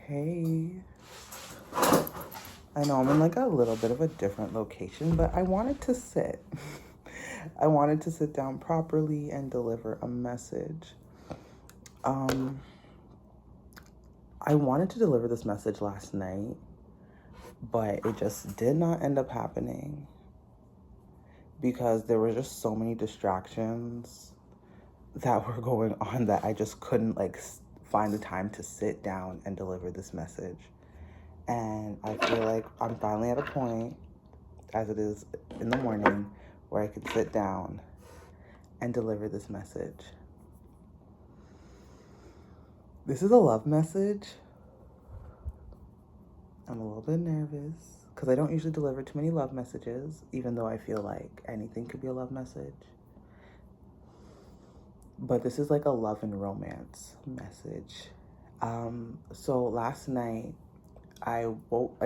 Hey, I know I'm in like a little bit of a different location, but I wanted to sit. I wanted to sit down properly and deliver a message. Um, I wanted to deliver this message last night, but it just did not end up happening because there were just so many distractions that were going on that I just couldn't find the time to sit down and deliver this message. And I feel like I'm finally at a point, as it is in the morning, where I can sit down and deliver this message. This is a love message. I'm a little bit nervous because I don't usually deliver too many love messages, even though I feel like anything could be a love message. But this is like a love and romance message. So last night, I woke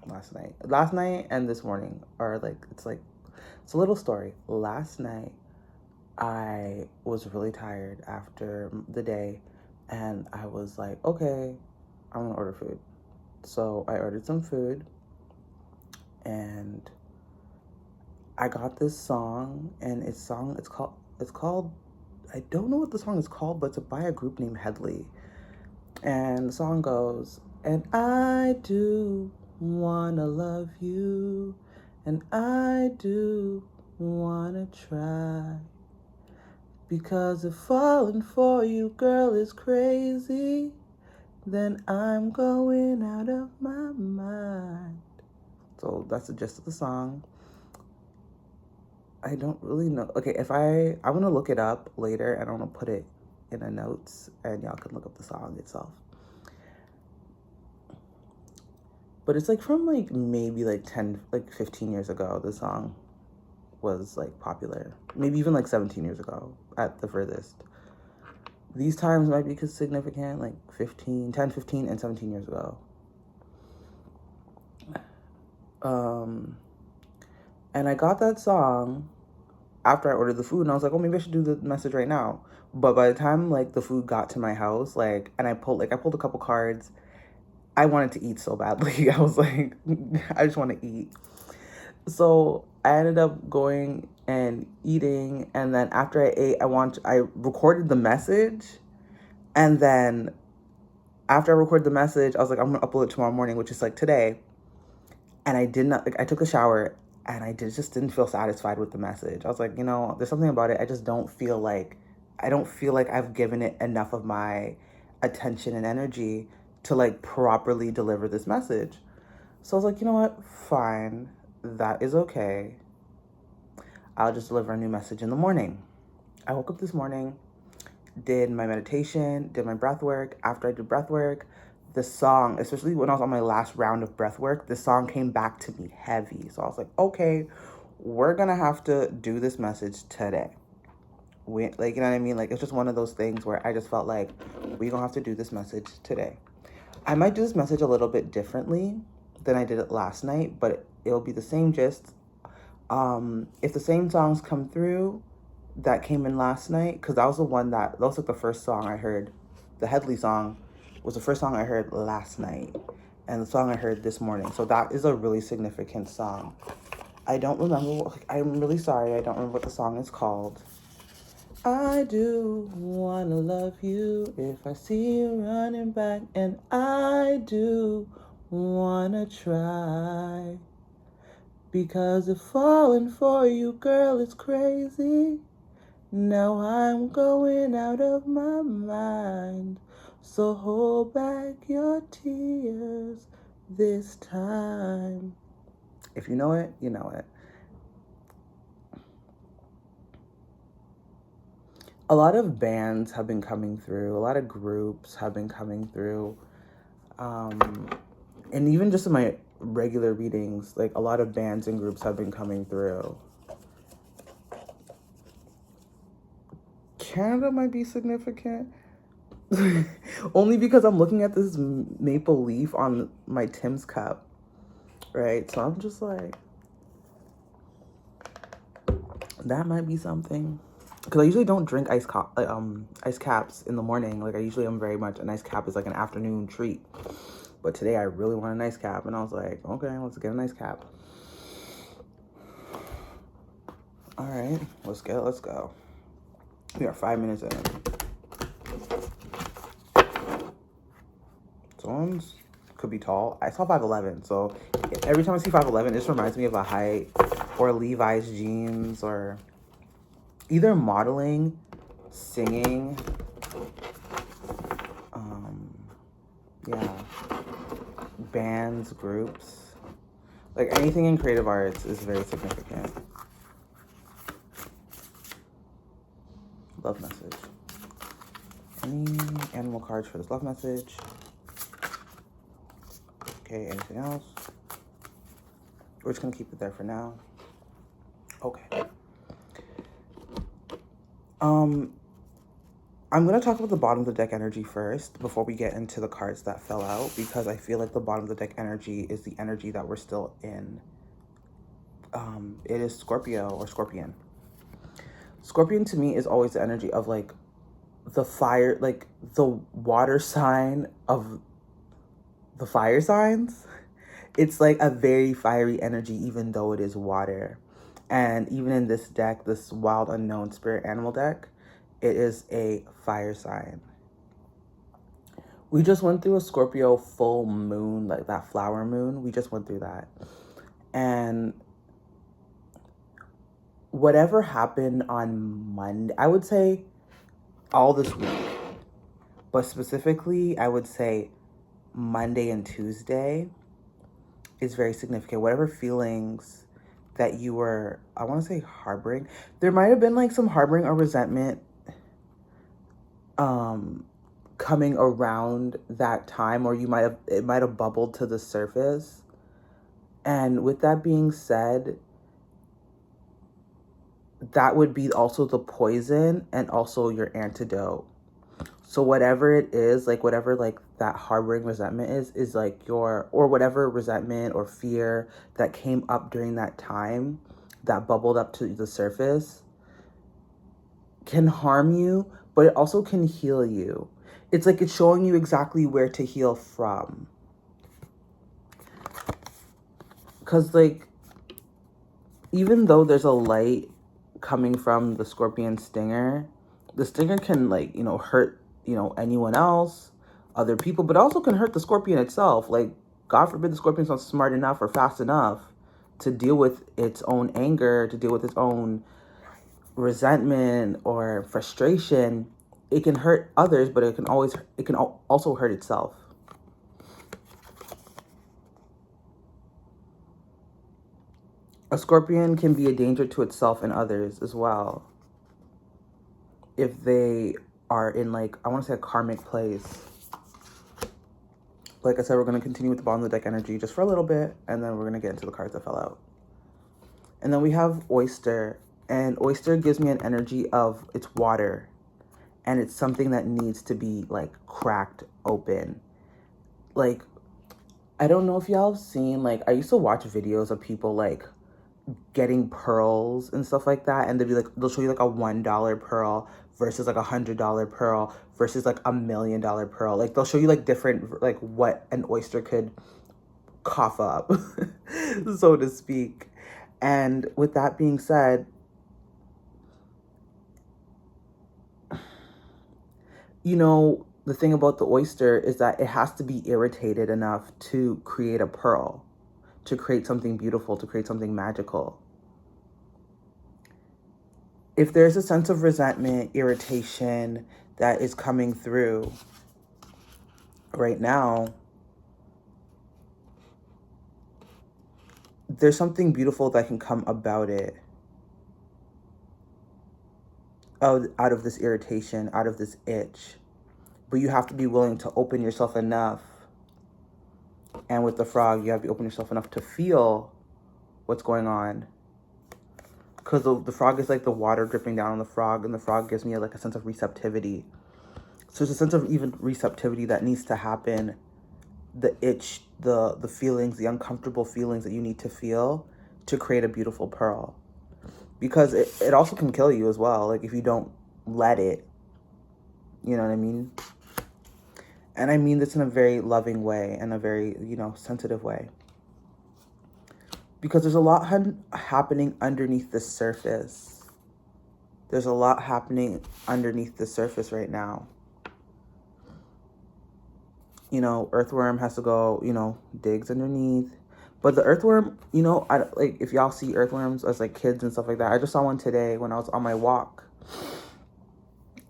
last night and this morning are it's a little story. Last night I was really tired after the day, and I was like, okay, I'm gonna order food. So I ordered some food, and I got this song, and it's called I don't know what the song is called, but it's by a group named Headley. And the song goes, and I do wanna love you, and I do wanna try. Because if falling for you, girl, is crazy, then I'm going out of my mind. So that's the gist of the song. I don't really know. Okay, I'm gonna look it up later and I'm gonna put it in the notes and y'all can look up the song itself. But it's like from maybe 15 years ago, the song was popular. Maybe even 17 years ago at the furthest. These times might be significant, 10, 15, and 17 years ago. And I got that song after I ordered the food, and I was like, oh, maybe I should do the message right now. But by the time the food got to my house, and I pulled a couple cards, I wanted to eat so badly. I was like, I just want to eat. So I ended up going and eating, and then after I ate, I recorded the message, and then after I recorded the message, I was like, I'm gonna upload it tomorrow morning, which is today. And I did not I took a shower, and I just didn't feel satisfied with the message. I was like, there's something about it. I just don't feel like I've given it enough of my attention and energy to properly deliver this message. So I was like, you know what? Fine. That is okay. I'll just deliver a new message in the morning. I woke up this morning, did my meditation, did my breath work. After I did breath work, the song, especially when I was on my last round of breath work, the song came back to me heavy. So I was like, okay, we're gonna have to do this message today. You know what I mean? It's just one of those things where I just felt like we're gonna have to do this message today. I might do this message a little bit differently than I did it last night, but it'll be the same gist. If the same songs come through that came in last night, because that was the first song I heard. The Headley song was the first song I heard last night, and the song I heard this morning. So that is a really significant song. I don't remember. I'm really sorry. I don't remember what the song is called. I do wanna love you if I see you running back, and I do wanna try. Because if falling for you, girl, is crazy, now I'm going out of my mind. So hold back your tears this time. If you know it, you know it. A lot of bands have been coming through. A lot of groups have been coming through. And even just in my regular readings, a lot of bands and groups have been coming through. Canada might be significant. Only because I'm looking at this maple leaf on my Tim's cup, right? So I'm just like, that might be something. Because I usually don't drink ice caps in the morning. I usually am very much an ice cap is an afternoon treat. But today I really want a nice cap, and I was like, okay, let's get a nice cap. All right, let's go. We are 5 minutes in. Someone's could be tall. I saw 5'11", so every time I see 5'11", this reminds me of a height, or Levi's jeans, or either modeling, singing, yeah, bands, groups, like anything in creative arts is very significant. Love message. Any animal cards for this love message? Okay, anything else? We're just gonna keep it there for now. Okay. I'm going to talk about the bottom of the deck energy first before we get into the cards that fell out, because I feel like the bottom of the deck energy is the energy that we're still in. It is Scorpio or Scorpion. Scorpion to me is always the energy of like the fire, like the water sign of the fire signs. It's like a very fiery energy, even though it is water. And even in this deck, this Wild Unknown Spirit Animal deck, it is a fire sign. We just went through a Scorpio full moon, like that flower moon. We just went through that. And whatever happened on Monday, I would say all this week, but specifically, I would say Monday and Tuesday is very significant. Whatever feelings that you were, I want to say harboring, there might have been like some harboring or resentment coming around that time, or it might have bubbled to the surface. And with that being said, that would be also the poison and also your antidote. So whatever it is, like whatever like that harboring resentment is like or whatever resentment or fear that came up during that time that bubbled up to the surface can harm you, but it also can heal you. It's like it's showing you exactly where to heal from. Because like, even though there's a light coming from the Scorpion stinger, the stinger can like, hurt, anyone else, other people, but also can hurt the Scorpion itself. Like, God forbid the Scorpion's not smart enough or fast enough to deal with its own anger, to deal with its own resentment or frustration. It can hurt others, but it can also hurt itself. A Scorpion can be a danger to itself and others as well, if they are in like, I want to say a karmic place. Like I said, we're going to continue with the bottom of the deck energy just for a little bit, and then we're going to get into the cards that fell out. And then we have Oyster, and Oyster gives me an energy of it's water, and it's something that needs to be like cracked open. Like, I don't know if y'all have seen, like, I used to watch videos of people like getting pearls and stuff like that, and they'll show you like a $1 pearl versus like $100 pearl versus like $1 million pearl. Like, they'll show you like different, like what an oyster could cough up, so to speak. And with that being said, the thing about the oyster is that it has to be irritated enough to create a pearl, to create something beautiful, to create something magical. If there's a sense of resentment, irritation that is coming through right now, there's something beautiful that can come about it. Out of this irritation, out of this itch. But you have to be willing to open yourself enough. And with the frog, you have to open yourself enough to feel what's going on. Because the frog is like the water dripping down on the frog, and the frog gives me like a sense of receptivity. So there's a sense of even receptivity that needs to happen. The itch, the feelings, the uncomfortable feelings that you need to feel to create a beautiful pearl. Because it also can kill you as well, like if you don't let it. You know what I mean? And I mean this in a very loving way and a very, sensitive way. Because there's a lot happening underneath the surface. There's a lot happening underneath the surface right now. Earthworm has to go, digs underneath. But the earthworm, if y'all see earthworms as like kids and stuff like that, I just saw one today when I was on my walk.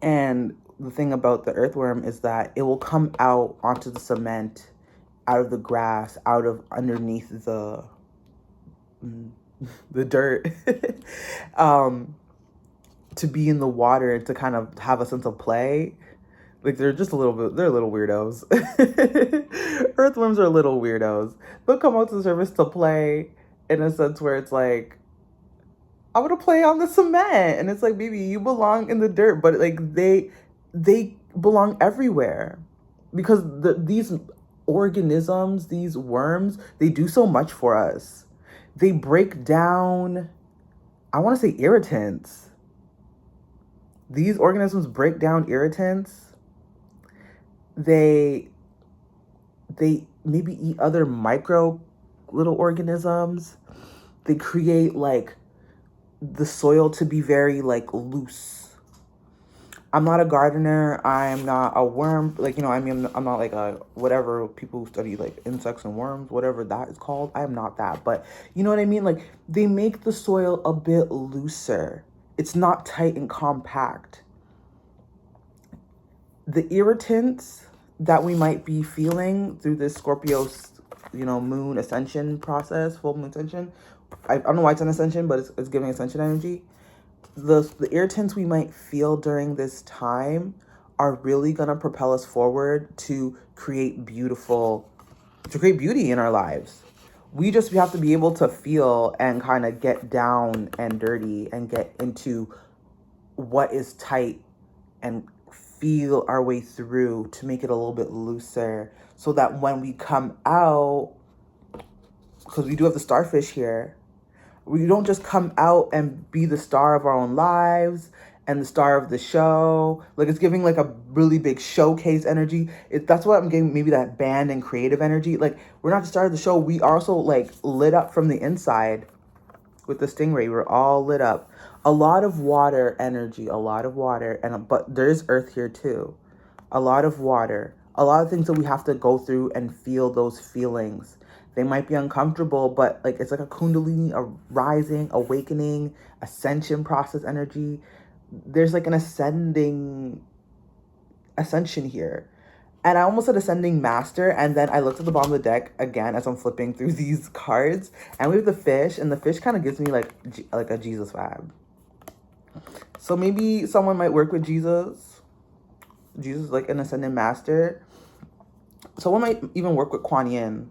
And the thing about the earthworm is that it will come out onto the cement, out of the grass, out of underneath the dirt, to be in the water and to kind of have a sense of play. Like they're little weirdos. Earthworms are little weirdos. They'll come out to the surface to play in a sense where it's like, I want to play on the cement. And it's like, baby, you belong in the dirt. But like they belong everywhere. Because these organisms, these worms, they do so much for us. They break down, I want to say, irritants. These organisms break down irritants. They maybe eat other micro little organisms. They create like the soil to be very like loose. I'm not a gardener. I'm not a worm. Like, I'm not like a whatever people who study like insects and worms, whatever that is called. I'm not that. But you know what I mean? Like they make the soil a bit looser. It's not tight and compact. The irritants that we might be feeling through this Scorpio, moon ascension process, full moon ascension. I don't know why it's an ascension, but it's giving ascension energy. The irritants we might feel during this time are really going to propel us forward to create beauty in our lives. We have to be able to feel and kind of get down and dirty and get into what is tight and feel our way through to make it a little bit looser, so that when we come out, because we do have the starfish here, we don't just come out and be the star of our own lives and the star of the show. Like it's giving like a really big showcase energy. That's what I'm getting, maybe that band and creative energy. Like we're not the star of the show. We also like lit up from the inside with the stingray. We're all lit up. A lot of water energy, but there's earth here too. A lot of water, a lot of things that we have to go through and feel those feelings. They might be uncomfortable, but like it's like a kundalini, a rising, awakening, ascension process energy. There's like an ascension here. And I almost said ascending master, and then I looked at the bottom of the deck again as I'm flipping through these cards, and we have the fish, and the fish kind of gives me like a Jesus vibe. So maybe someone might work with Jesus. Jesus is like an ascending master. Someone might even work with Kuan Yin.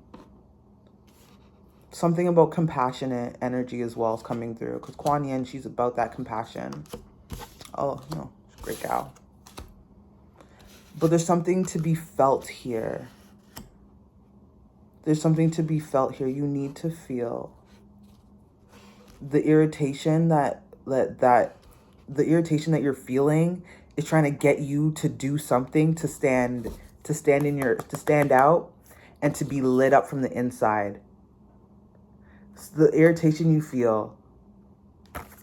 Something about compassionate energy as well is coming through, because Kuan Yin, she's about that compassion. Oh, no, she's a great gal. But there's something to be felt here. There's something to be felt here. You need to feel the irritation that you're feeling is trying to get you to do something, to stand out and to be lit up from the inside. So the irritation you feel,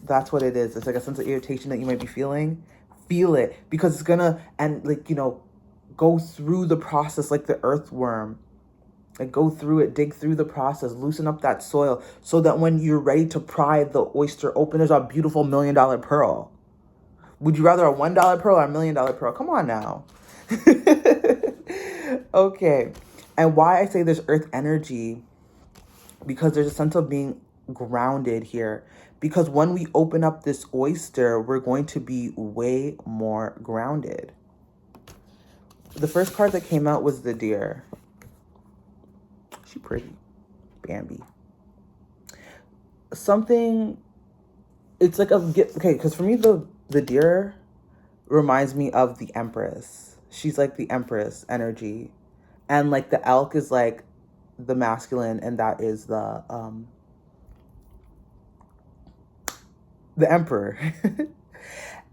that's what it is. It's like a sense of irritation that you might be feeling. Feel it, because it's gonna, and like, go through the process like the earthworm. Like go through it, dig through the process, loosen up that soil, so that when you're ready to pry the oyster open, there's a beautiful $1 million pearl. Would you rather a $1 pearl or $1 million pearl? Come on now. Okay. And why I say there's earth energy, because there's a sense of being grounded here. Because when we open up this oyster, we're going to be way more grounded. The first card that came out was the deer. She pretty. Bambi. Something, it's like okay, because for me, the deer reminds me of the Empress. She's like the Empress energy. And like the elk is like the masculine, and that is the Emperor.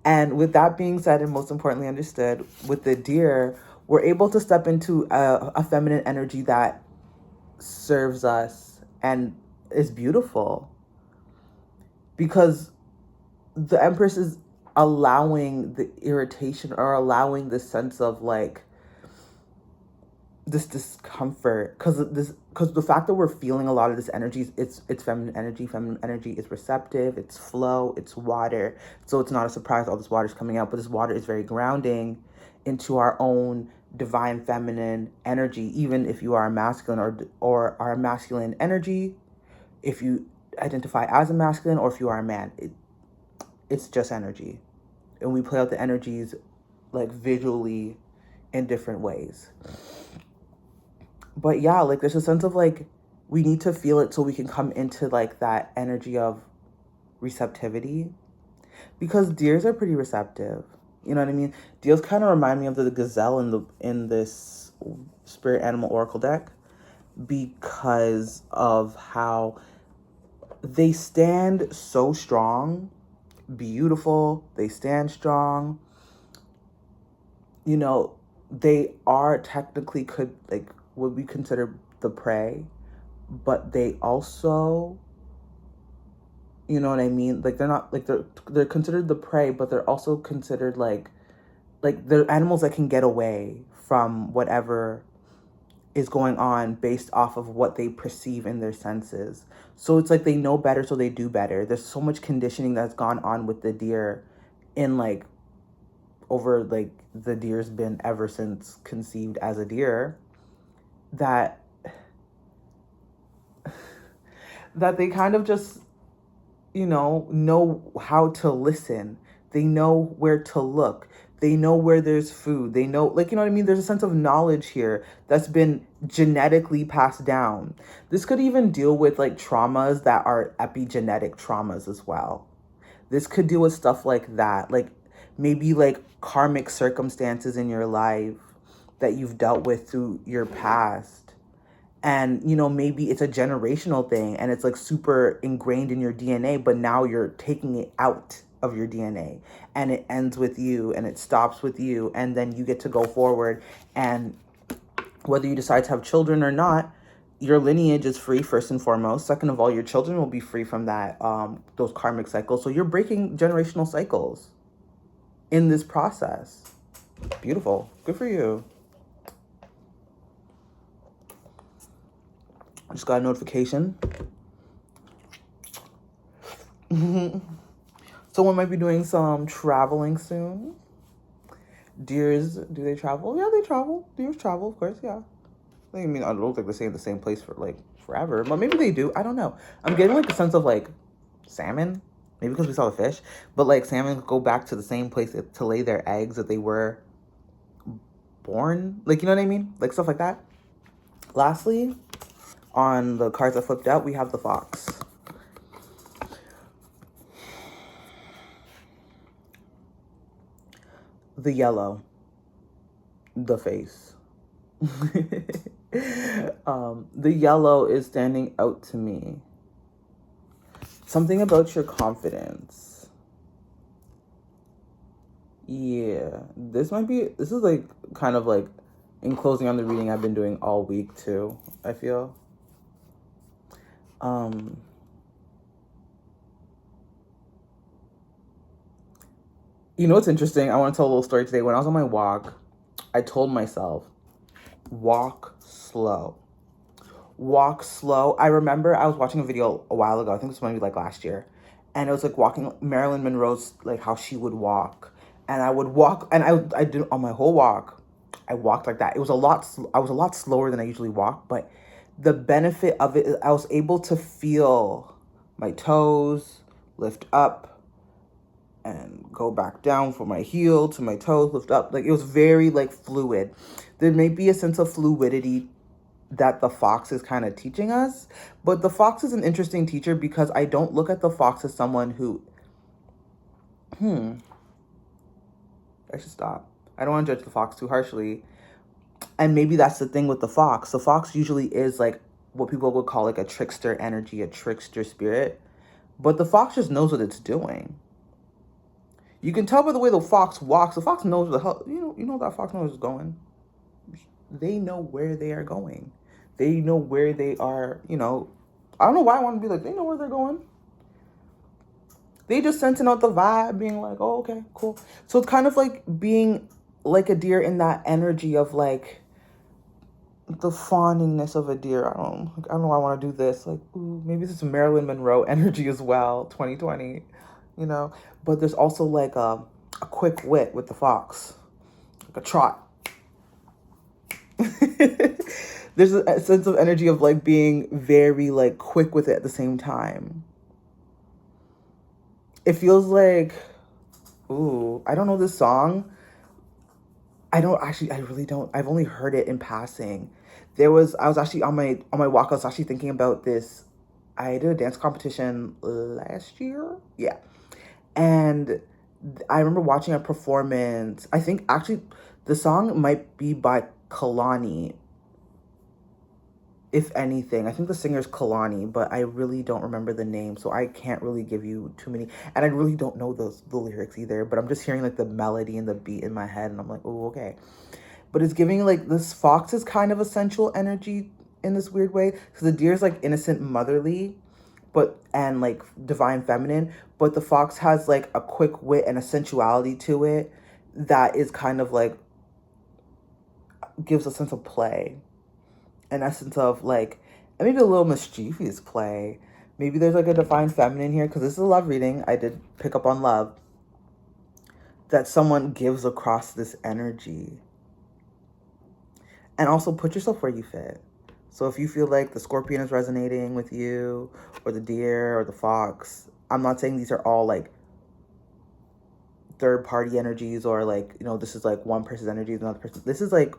And with that being said, and most importantly understood, with the deer, we're able to step into a feminine energy that serves us and is beautiful, because the Empress is allowing the irritation, or allowing the sense of like this discomfort, because the fact that we're feeling a lot of this energy, it's feminine energy. Feminine energy is receptive, it's flow, it's water. So it's not a surprise all this water is coming out, but this water is very grounding into our own divine feminine energy. Even if you are a masculine, or are a masculine energy, if you identify as a masculine, or if you are a man, it's just energy. And we play out the energies like visually in different ways. But yeah, like there's a sense of like we need to feel it so we can come into like that energy of receptivity, because deers are pretty receptive. You know what I mean? Deers kind of remind me of the gazelle in this spirit animal oracle deck, because of how they stand so strong, beautiful. They stand strong. You know, they are technically could like would be considered the prey, but they also, you know what I mean? Like they're not like they're considered the prey, but they're also considered like they're animals that can get away from whatever is going on based off of what they perceive in their senses. So it's like they know better, so they do better. There's so much conditioning that's gone on with the deer in like over like the deer's been ever since conceived as a deer, that they kind of just, you know how to listen. They know where to look. They know where there's food. They know, like, you know what I mean? There's a sense of knowledge here that's been genetically passed down. This could even deal with like traumas that are epigenetic traumas as well. This could deal with stuff like that. Like maybe like karmic circumstances in your life that you've dealt with through your past. And, you know, maybe it's a generational thing and it's like super ingrained in your DNA, but now you're taking it out of your DNA and it ends with you and it stops with you. And then you get to go forward. And whether you decide to have children or not, your lineage is free, first and foremost. Second of all, your children will be free from that, those karmic cycles. So you're breaking generational cycles in this process. Beautiful. Good for you. I just got a notification. Someone might be doing some traveling soon. Deers, do they travel? Yeah, they travel. Deers travel, of course, yeah. I mean, I don't think they stay in the same place for like forever, but maybe they do. I don't know. I'm getting like a sense of like salmon, maybe because we saw the fish, but like salmon go back to the same place to lay their eggs that they were born. Like, you know what I mean? Like stuff like that. Lastly, on the cards that flipped out, we have the fox. The yellow. The face. The yellow is standing out to me. Something about your confidence. Yeah, this is like kind of like in closing on the reading I've been doing all week too, I feel. You know what's interesting? I want to tell a little story today. When I was on my walk, I told myself, walk slow. Walk slow. I remember I was watching a video a while ago. I think it was maybe like last year. And it was like walking Marilyn Monroe's, like how she would walk. And I would walk, and I did on my whole walk, I walked like that. I was a lot slower than I usually walk, but the benefit of it is I was able to feel my toes lift up and go back down for my heel to my toes lift up. Like it was very like fluid. There may be a sense of fluidity that the fox is kind of teaching us, but the fox is an interesting teacher because I don't look at the fox as someone who I should stop. I don't want to judge the fox too harshly. And maybe that's the thing with the fox. The fox usually is like what people would call like a trickster energy, a trickster spirit. But the fox just knows what it's doing. You can tell by the way the fox walks. The fox knows the hell, you know that fox knows where it's going. They know where they are going. They know where they are, you know. I don't know why I want to be like, they know where they're going. They just sensing out the vibe, being like, oh, okay, cool. So it's kind of like being like a deer in that energy of like the fawningness of a deer. I don't know why I want to do this. Like, ooh, maybe this is Marilyn Monroe energy as well, 2020, you know. But there's also like a quick wit with the fox, like a trot. There's a sense of energy of like being very like quick with it at the same time. It feels like, ooh, I don't know this song. I really don't. I've only heard it in passing. I was actually on my walk. I was actually thinking about this. I did a dance competition last year. Yeah. And I remember watching a performance. I think actually the song might be by Kalani, if anything. I think the singer's Kalani, but I really don't remember the name, so I can't really give you too many. And I really don't know the lyrics either, but I'm just hearing like the melody and the beat in my head, and I'm like, oh, okay. But it's giving like this fox is kind of a sensual energy in this weird way. So the deer is like innocent, motherly, but and like divine feminine, but the fox has like a quick wit and a sensuality to it that is kind of like gives a sense of play, an essence of like maybe a little mischievous play. Maybe there's like a divine feminine here because this is a love reading. I did pick up on love that someone gives across this energy. And also put yourself where you fit. So if you feel like the scorpion is resonating with you, or the deer, or the fox, I'm not saying these are all like third party energies or like, you know, this is like one person's energy, another person. This is like,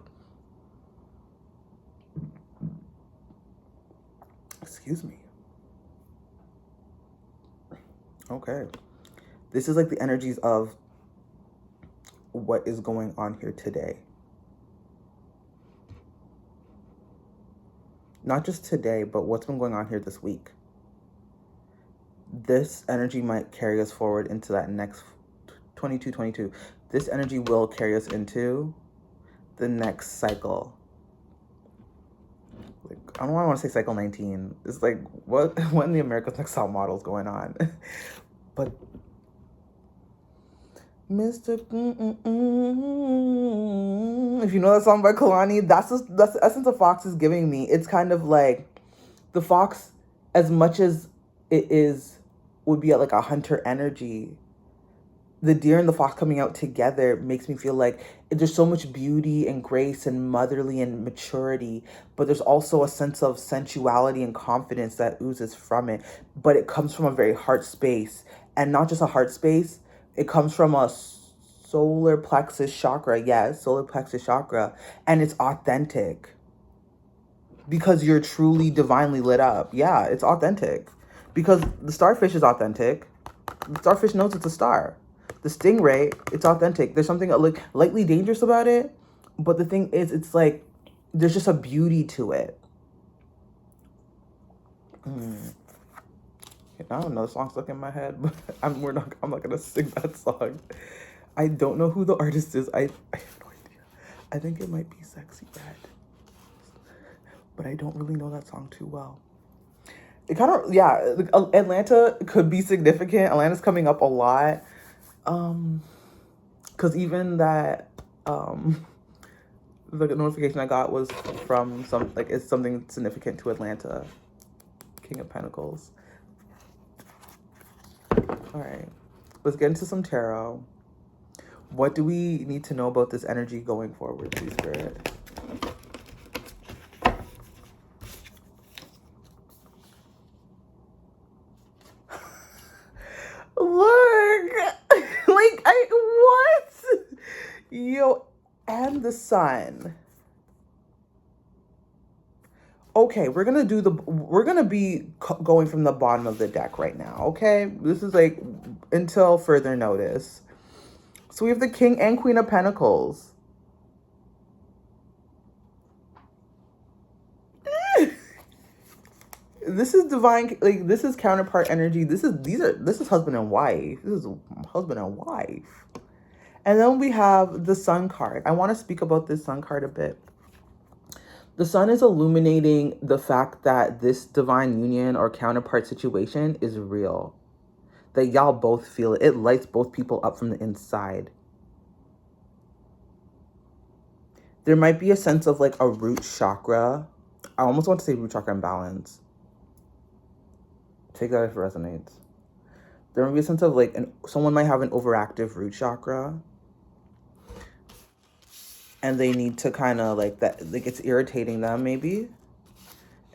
excuse me. Okay. This is like the energies of what is going on here today. Not just today, but what's been going on here this week. This energy might carry us forward into that next 22. This energy will carry us into the next cycle. Like, I don't want to say cycle 19. It's like, what when the America's Next Top Model is going on. But Mr. If you know that song by Kalani, that's the essence of Fox is giving me. It's kind of like the fox, as much as it is would be at like a hunter energy. The deer and the fox coming out together makes me feel like there's so much beauty and grace and motherly and maturity, but there's also a sense of sensuality and confidence that oozes from it. But it comes from a very heart space, and not just a heart space. It comes from a solar plexus chakra. Yes, solar plexus chakra, and it's authentic because you're truly divinely lit up. Yeah, it's authentic because the starfish is authentic. The starfish knows it's a star. The stingray, it's authentic. There's something like lightly dangerous about it, but the thing is, it's like there's just a beauty to it. I don't know, the song's stuck in my head, but I'm not gonna sing that song. I don't know who the artist is. I have no idea. I think it might be Sexy Red, but I don't really know that song too well. It kind of, yeah, Atlanta could be significant. Atlanta's coming up a lot. Because even that, the notification I got was from it's something significant to Atlanta. King of Pentacles. All right, let's get into some tarot. What do we need to know about this energy going forward, please, Spirit? Look, like what? Yo, and the sun. Okay, we're gonna be going from the bottom of the deck right now. Okay, this is like until further notice. So we have the King and Queen of Pentacles. This is divine, like this is counterpart energy. This is husband and wife. This is husband and wife. And then we have the Sun card. I want to speak about this Sun card a bit. The sun is illuminating the fact that this divine union or counterpart situation is real. That y'all both feel it. It lights both people up from the inside. There might be a sense of like a root chakra. I almost want to say root chakra imbalance. Take that if it resonates. There might be a sense of like someone might have an overactive root chakra. And they need to kind of like that, like it's irritating them maybe.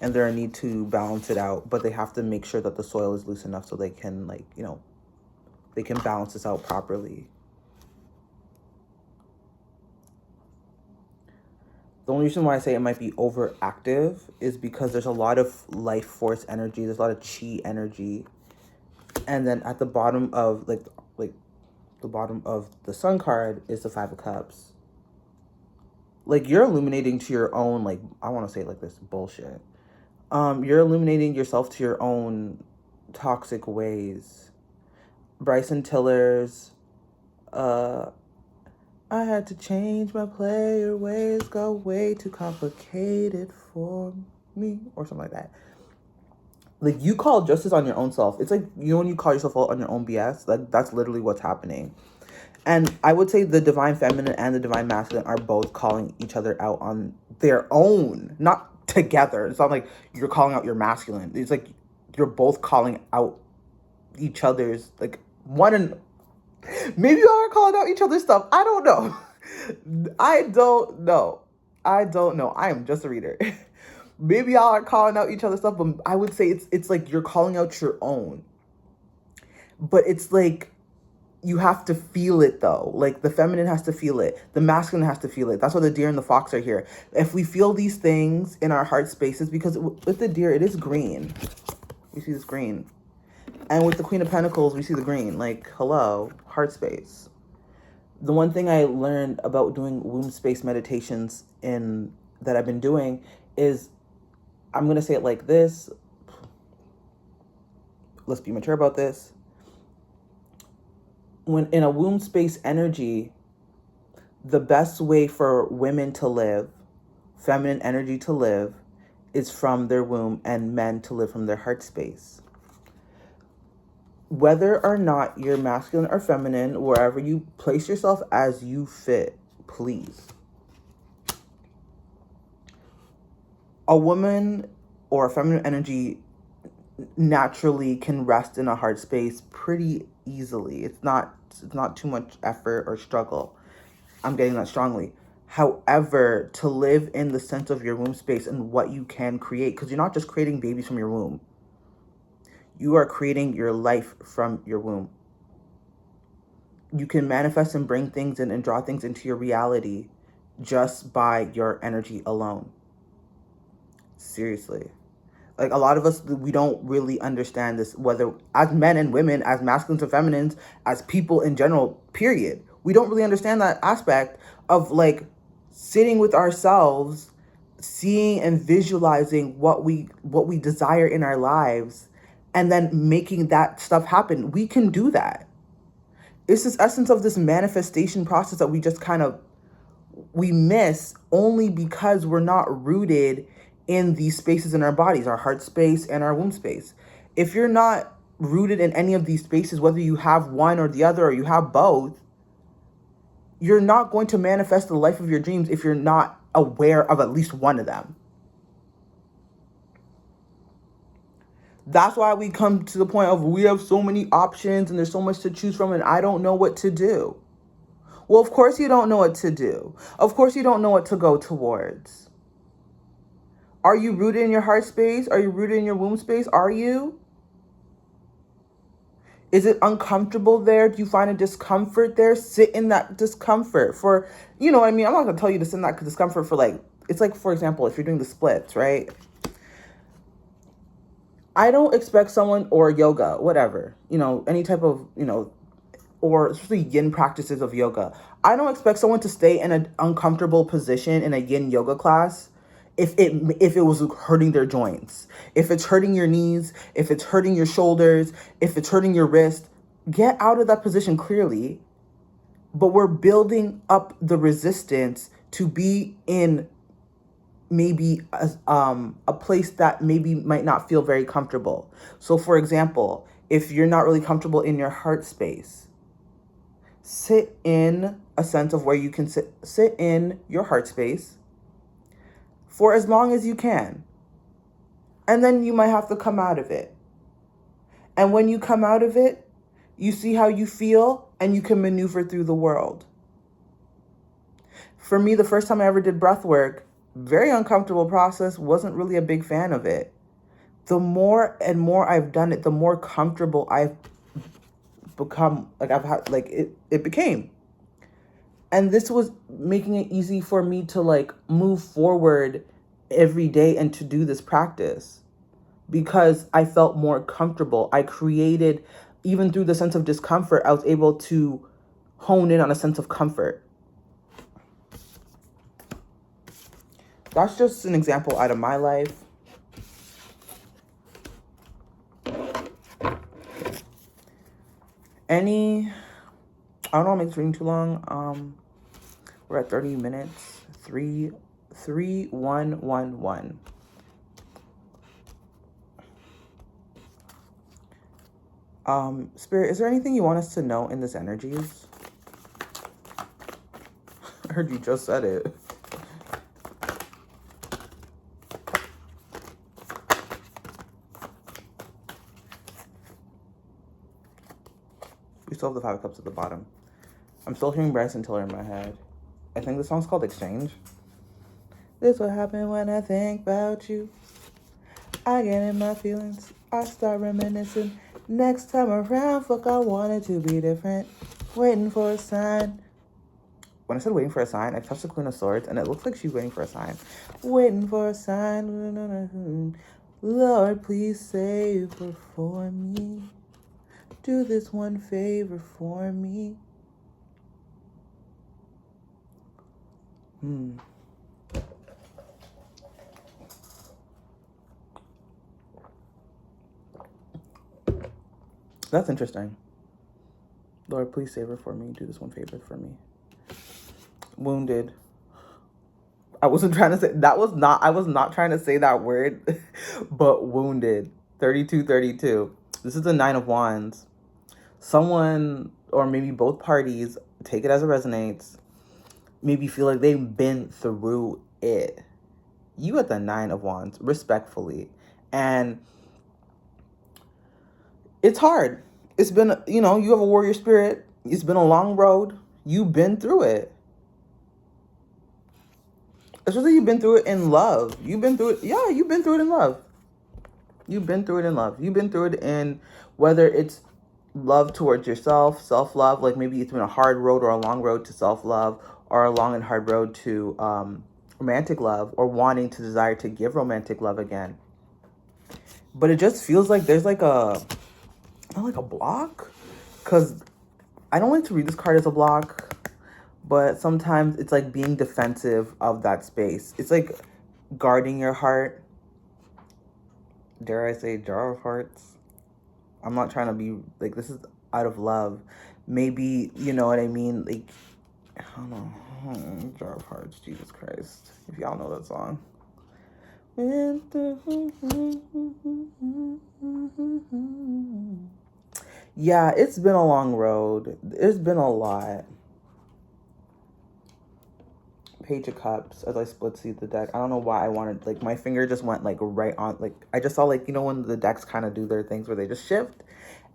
And they're in need to balance it out. But they have to make sure that the soil is loose enough so they can like, they can balance this out properly. The only reason why I say it might be overactive is because there's a lot of life force energy. There's a lot of chi energy. And then at the bottom of like the bottom of the sun card is the 5 of Cups. Like you're illuminating to your own, like, I want to say it like this, bullshit. You're illuminating yourself to your own toxic ways. Bryson Tiller's, I had to change my player ways, got way too complicated for me, or something like that. Like, you call justice on your own self. It's like, when you call yourself out on your own BS, that's literally what's happening. And I would say the divine feminine and the divine masculine are both calling each other out on their own, not together. It's not like you're calling out your masculine. It's like you're both calling out each other's, like, one and maybe you are calling out each other's stuff. I don't know. I don't know. I am just a reader. Maybe y'all are calling out each other's stuff, but I would say it's like you're calling out your own. But it's like you have to feel it though. Like the feminine has to feel it. The masculine has to feel it. That's why the deer and the fox are here. If we feel these things in our heart spaces, because with the deer, it is green. We see this green. And with the Queen of Pentacles, we see the green. Like, hello, heart space. The one thing I learned about doing womb space meditations that I've been doing is, I'm going to say it like this. Let's be mature about this. When in a womb space energy, the best way for women to live, feminine energy to live, is from their womb, and men to live from their heart space. Whether or not you're masculine or feminine, wherever you place yourself as you fit, please. A woman or a feminine energy naturally can rest in a heart space pretty easily. It's not too much effort or struggle. I'm getting that strongly. However, to live in the sense of your womb space and what you can create, because you're not just creating babies from your womb. You are creating your life from your womb. You can manifest and bring things in and draw things into your reality just by your energy alone. Seriously. Like, a lot of us, we don't really understand this, whether as men and women, as masculines and feminines, as people in general, period. We don't really understand that aspect of, like, sitting with ourselves, seeing and visualizing what we desire in our lives, and then making that stuff happen. We can do that. It's this essence of this manifestation process that we just we miss only because we're not rooted in these spaces in our bodies, our heart space and our womb space. If you're not rooted in any of these spaces, whether you have one or the other or you have both, you're not going to manifest the life of your dreams if you're not aware of at least one of them. That's why we come to the point of we have so many options and there's so much to choose from and I don't know what to do. Well, of course you don't know what to do. Of course you don't know what to go towards. Are you rooted in your heart space? Are you rooted in your womb space? Are you? Is it uncomfortable there? Do you find a discomfort there? Sit in that discomfort for, I'm not going to tell you to sit in that discomfort for it's like, for example, if you're doing the splits, right? I don't expect someone, or yoga, whatever, any type of, or especially yin practices of yoga. I don't expect someone to stay in an uncomfortable position in a yin yoga class if it was hurting their joints. If it's hurting your knees, if it's hurting your shoulders, if it's hurting your wrist, get out of that position clearly. But we're building up the resistance to be in maybe a place that maybe might not feel very comfortable. So for example, if you're not really comfortable in your heart space, sit in a sense of where you can sit in your heart space for as long as you can. And then you might have to come out of it. And when you come out of it, you see how you feel and you can maneuver through the world. For me, the first time I ever did breath work, very uncomfortable process, wasn't really a big fan of it. The more and more I've done it, the more comfortable I've become, like I've had, like it became. And this was making it easy for me to like move forward every day and to do this practice because I felt more comfortable. I created, even through the sense of discomfort, I was able to hone in on a sense of comfort. That's just an example out of my life. I don't want to make this reading too long. We're at 30 minutes. 33111. Spirit, is there anything you want us to know in this energies? I heard you just said it. We still have the 5 of Cups at the bottom. I'm still hearing Bryson Tiller in my head. I think the song's called Exchange. This what happened when I think about you. I get in my feelings. I start reminiscing. Next time around, fuck, I wanted to be different. Waiting for a sign. When I said waiting for a sign, I touched the Queen of Swords, and it looks like she's waiting for a sign. Waiting for a sign. Lord, please save her for me. Do this one favor for me. That's interesting. Lord, please save her for me. Do this one favor for me. Wounded. I wasn't trying to say, I was not trying to say that word, but wounded. 3232. This is the 9 of Wands. Someone, or maybe both parties, take it as it resonates, maybe feel like they've been through it. You at the 9 of Wands, respectfully. And it's hard. It's been, you have a warrior spirit. It's been a long road. You've been through it. Especially you've been through it in love. You've been through it. Yeah, you've been through it in love. You've been through it in love. You've been through it in whether it's love towards yourself, self-love, like maybe it's been a hard road or a long road to self-love, or a long and hard road to romantic love, or wanting to desire to give romantic love again. But it just feels like there's like not like a block, because I don't like to read this card as a block, but sometimes it's like being defensive of that space. It's like guarding your heart. Dare I say Jar of Hearts? I'm not trying to be like, this is out of love. Maybe, you know what I mean? Like, I don't know. Jar of Hearts, Jesus Christ. If y'all know that song. Yeah, it's been a long road. There's been a lot. Page of Cups as I split seed the deck. I don't know why I wanted, like, my finger just went like right on, like, I just saw, like, when the decks kind of do their things where they just shift,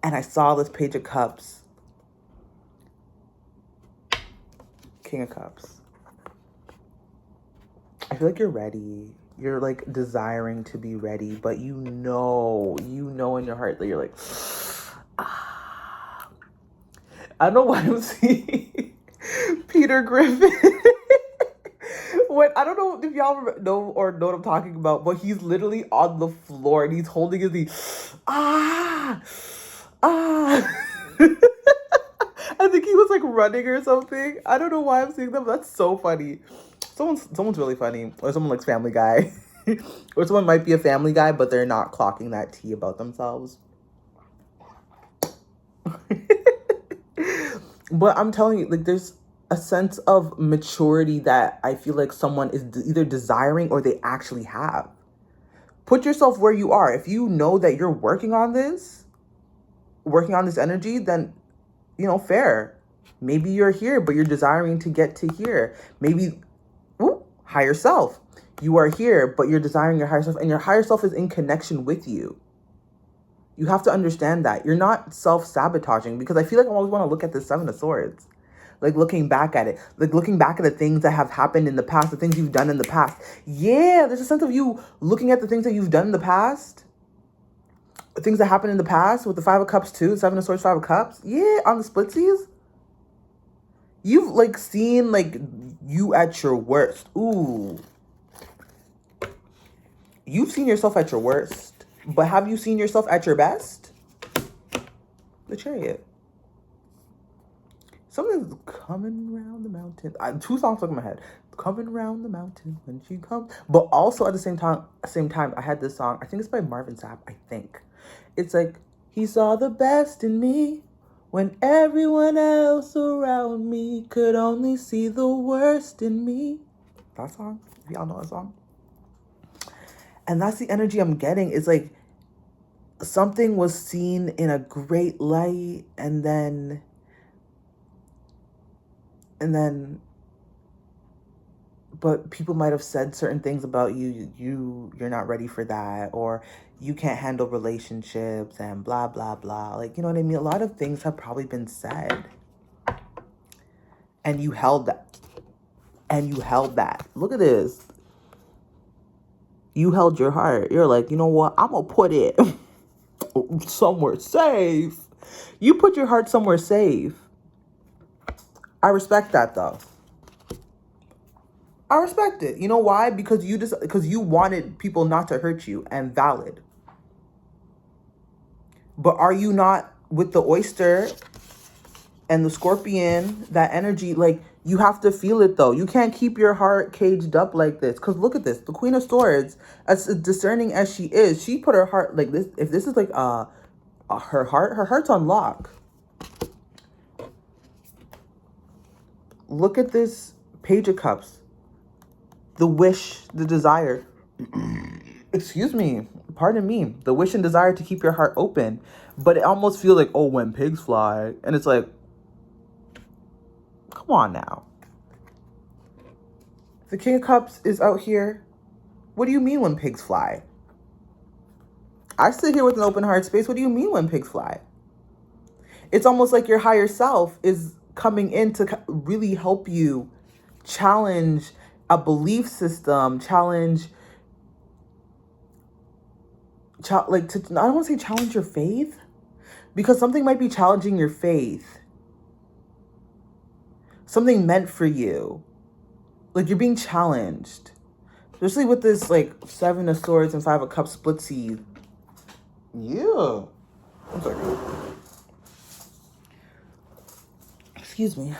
and I saw this Page of Cups, King of Cups. I feel like you're ready. You're like desiring to be ready, but you know in your heart that you're like, ah. I don't know why I'm seeing Peter Griffin. I don't know if y'all know what I'm talking about, but he's literally on the floor and he's holding his I think he was like running or something. I don't know why I'm seeing them. That's so funny. Someone's really funny, or someone likes Family Guy, or someone might be a Family Guy, but they're not clocking that tea about themselves. But I'm telling you, like, there's a sense of maturity that I feel like someone is either desiring or they actually have. Put yourself where you are. If you know that you're working on this energy, then, fair. Maybe you're here, but you're desiring to get to here. Maybe, higher self. You are here, but you're desiring your higher self, and your higher self is in connection with you. You have to understand that. You're not self-sabotaging, because I feel like I always want to look at the Seven of Swords. Like, looking back at it. Like, looking back at the things that have happened in the past, the things you've done in the past. Yeah, there's a sense of you looking at the things that you've done in the past. Things that happened in the past with the Five of Cups too. Seven of Swords, Five of Cups. Yeah, on the splitsies. You've, like, seen, like, you at your worst. Ooh. You've seen yourself at your worst. But have you seen yourself at your best? The Chariot. Something's coming round the mountain. Two songs stuck in my head. Coming round the mountain when she comes. But also at the same time, I had this song. I think it's by Marvin Sapp, I think. It's like, he saw the best in me when everyone else around me could only see the worst in me. That song? If y'all know that song. And that's the energy I'm getting. It's like something was seen in a great light, and then but people might have said certain things about you're not ready for that, or you can't handle relationships and blah blah blah. Like, you know what I mean? A lot of things have probably been said, and you held that. Look at this. You held your heart. You're like, you know what? I'm gonna put it somewhere safe. You put your heart somewhere safe. I respect that, though. I respect it. You know why? Because you wanted people not to hurt you, and valid. But are you not with the oyster and the scorpion, that energy? Like, you have to feel it, though. You can't keep your heart caged up like this. Because look at this. The Queen of Swords, as discerning as she is, she put her heart like this. If this is like her heart's on lock. Look at this Page of Cups. The wish, the desire. Excuse me. Pardon me. The wish and desire to keep your heart open. But it almost feels like, oh, when pigs fly. And it's like, come on now. The King of Cups is out here. What do you mean when pigs fly? I sit here with an open heart space. What do you mean when pigs fly? It's almost like your higher self is coming in to really help you challenge a belief system, challenge, like, I don't want to say challenge your faith, because something might be challenging your faith. Something meant for you. Like, you're being challenged. Especially with this, like, Seven of Swords and Five of Cups splitsies. Yeah. I'm sorry. Excuse me.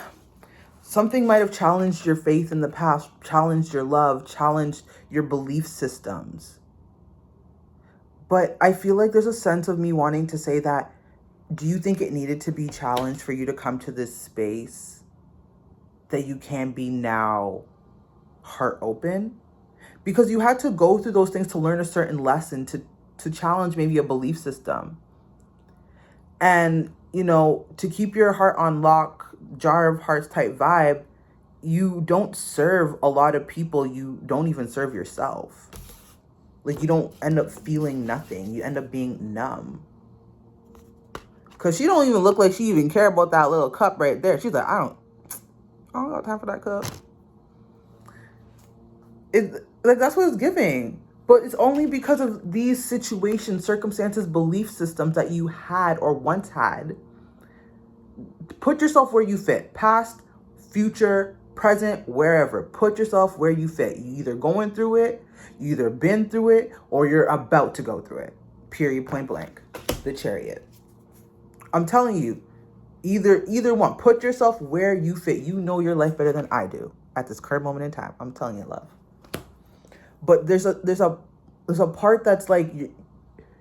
Something might have challenged your faith in the past, challenged your love, challenged your belief systems. But I feel like there's a sense of me wanting to say that, do you think it needed to be challenged for you to come to this space that you can be now heart open? Because you had to go through those things to learn a certain lesson, to challenge maybe a belief system. And, to keep your heart on lock, Jar of Hearts type vibe, you don't serve a lot of people. You don't even serve yourself. Like, you don't end up feeling nothing. You end up being numb. Because she don't even look like she even care about that little cup right there. She's like, I don't got time for that cup. Like, that's what it's giving. But it's only because of these situations, circumstances, belief systems that you had or once had. Put yourself where you fit. Past, future, present, wherever. Put yourself where you fit. You either going through it, you either been through it, or you're about to go through it. Period, point blank. The Chariot. I'm telling you, either one. Put yourself where you fit. You know your life better than I do at this current moment in time. I'm telling you, love. But there's a part that's like,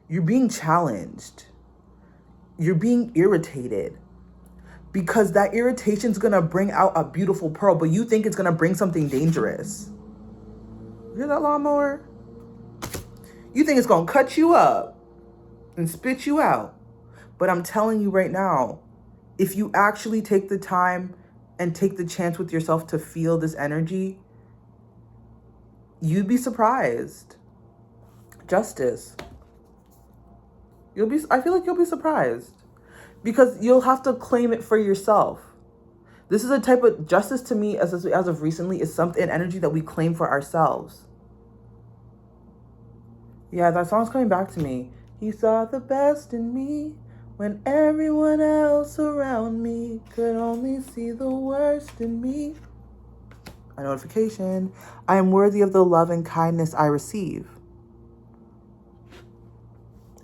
you're being challenged. You're being irritated. because that irritation's gonna bring out a beautiful pearl, but you think it's gonna bring something dangerous. You hear that, lawnmower? You think it's gonna cut you up and spit you out. But I'm telling you right now, if you actually take the time and take the chance with yourself to feel this energy, you'd be surprised. Justice. I feel like you'll be surprised. Because you'll have to claim it for yourself. This is a type of justice to me, as of recently, is something, an energy that we claim for ourselves. Yeah, that song's coming back to me. He saw the best in me when everyone else around me could only see the worst in me. A notification. I am worthy of the love and kindness I receive.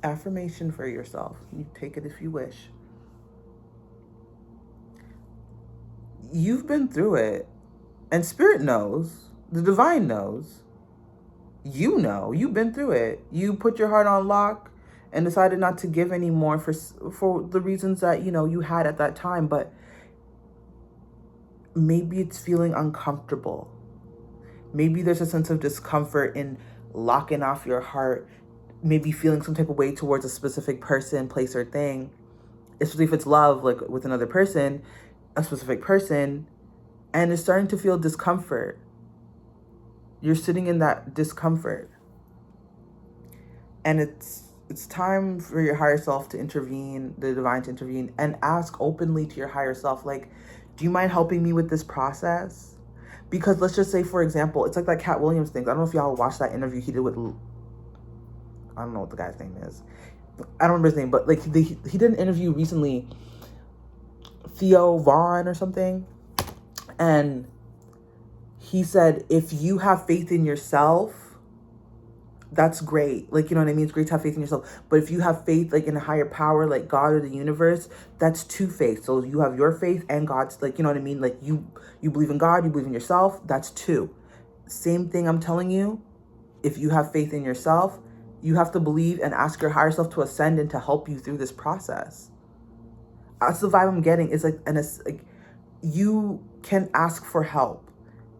Affirmation for yourself. You take it if you wish. You've been through it. And Spirit knows. The Divine knows. You know. You've been through it. You put your heart on lock and decided not to give anymore for the reasons that, you had at that time. But maybe it's feeling uncomfortable. Maybe there's a sense of discomfort in locking off your heart. Maybe feeling some type of way towards a specific person, place, or thing. Especially if it's love, like with another person, a specific person, and it's starting to feel discomfort. You're sitting in that discomfort. And it's time for your higher self to intervene, the Divine to intervene, and ask openly to your higher self, like, do you mind helping me with this process? Because let's just say, for example, it's like that Cat Williams thing. I don't know if y'all watched that interview he did with, I don't know what the guy's name is. I don't remember his name, but like he did an interview recently, Theo Vaughn or something. And he said, if you have faith in yourself, that's great. Like, you know what I mean? It's great to have faith in yourself. But if you have faith, like, in a higher power, like God or the universe, that's two faith. So you have your faith and God's, like, you know what I mean? Like, you believe in God, you believe in yourself. That's two. Same thing I'm telling you. If you have faith in yourself, you have to believe and ask your higher self to ascend and to help you through this process. That's the vibe I'm getting. It's like, and it's like, you can ask for help.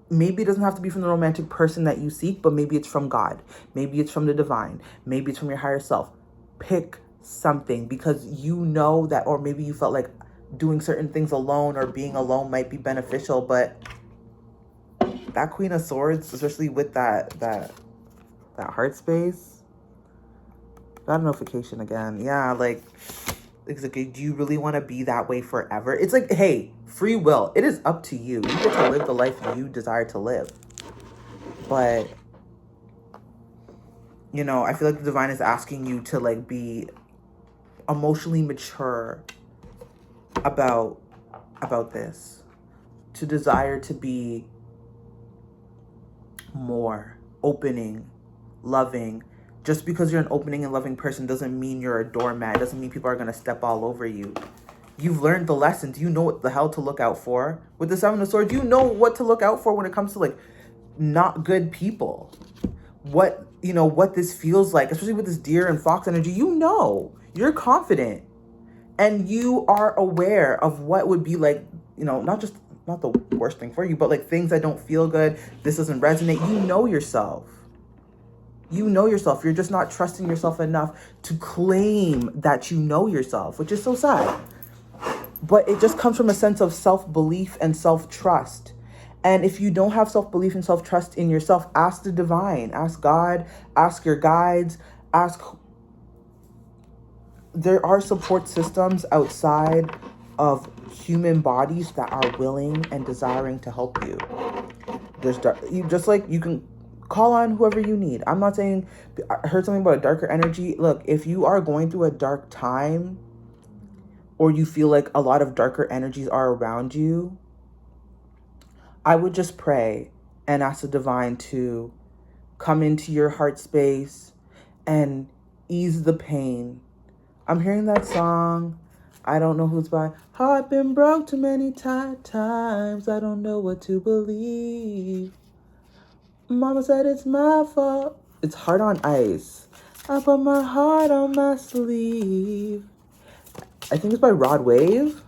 Maybe it doesn't have to be from the romantic person that you seek, but maybe it's from God. Maybe it's from the Divine. Maybe it's from your higher self. Pick something, because you know that, or maybe you felt like doing certain things alone or being alone might be beneficial, but that Queen of Swords, especially with that heart space, that notification again. Yeah, like, it's like, do you really want to be that way forever? It's like, hey, free will. It is up to you. You get to live the life you desire to live. But, I feel like the Divine is asking you to, like, be emotionally mature about this. To desire to be more opening, loving. Just because you're an opening and loving person doesn't mean you're a doormat. It doesn't mean people are going to step all over you. You've learned the lessons. You know what the hell to look out for. With the Seven of Swords, you know what to look out for when it comes to, like, not good people. What this feels like, especially with this Deer and Fox energy, you're confident. And you are aware of what would be like, not the worst thing for you, but like things that don't feel good. This doesn't resonate. You know yourself. You're just not trusting yourself enough to claim that you know yourself, which is so sad. But it just comes from a sense of self-belief and self-trust. And if you don't have self-belief and self-trust in yourself, ask the Divine, ask God, ask your guides, there are support systems outside of human bodies that are willing and desiring to help you. You can call on whoever you need. I'm not saying, I heard something about a darker energy. Look, if you are going through a dark time, or you feel like a lot of darker energies are around you, I would just pray and ask the Divine to come into your heart space and ease the pain. I'm hearing that song. I don't know who's by. Heart been broke too many times. I don't know what to believe. Mama said it's my fault. It's Heart on Ice. I put my heart on my sleeve. I think it's by Rod Wave.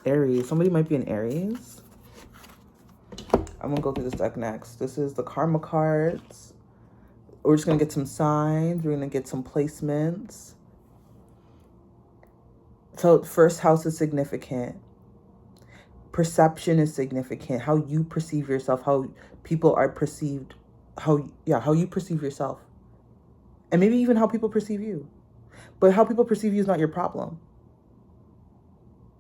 Aries. Somebody might be an Aries. I'm gonna go through this deck next. This is the karma cards. We're just gonna get some signs. We're gonna get some placements. So first house is significant. Perception is significant. How you perceive yourself, how people are perceived, how you perceive yourself. And maybe even how people perceive you. But how people perceive you is not your problem.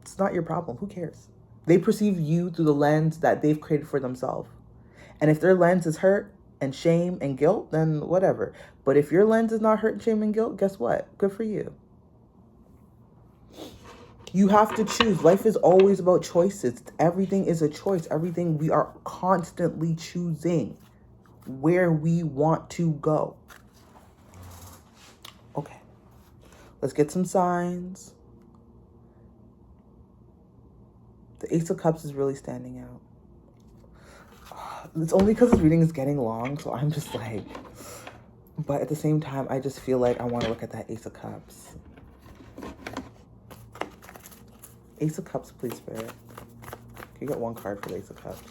It's not your problem. Who cares? They perceive you through the lens that they've created for themselves. And if their lens is hurt and shame and guilt, then whatever. But if your lens is not hurt, shame, and guilt, guess what? Good for you. You have to choose. Life is always about choices. Everything is a choice. Everything, we are constantly choosing where we want to go. Okay. Let's get some signs. The Ace of Cups is really standing out. It's only because this reading is getting long, so I'm just like... But at the same time, I just feel like I want to look at that Ace of Cups. Ace of Cups, please, Spirit. Can you get one card for the Ace of Cups?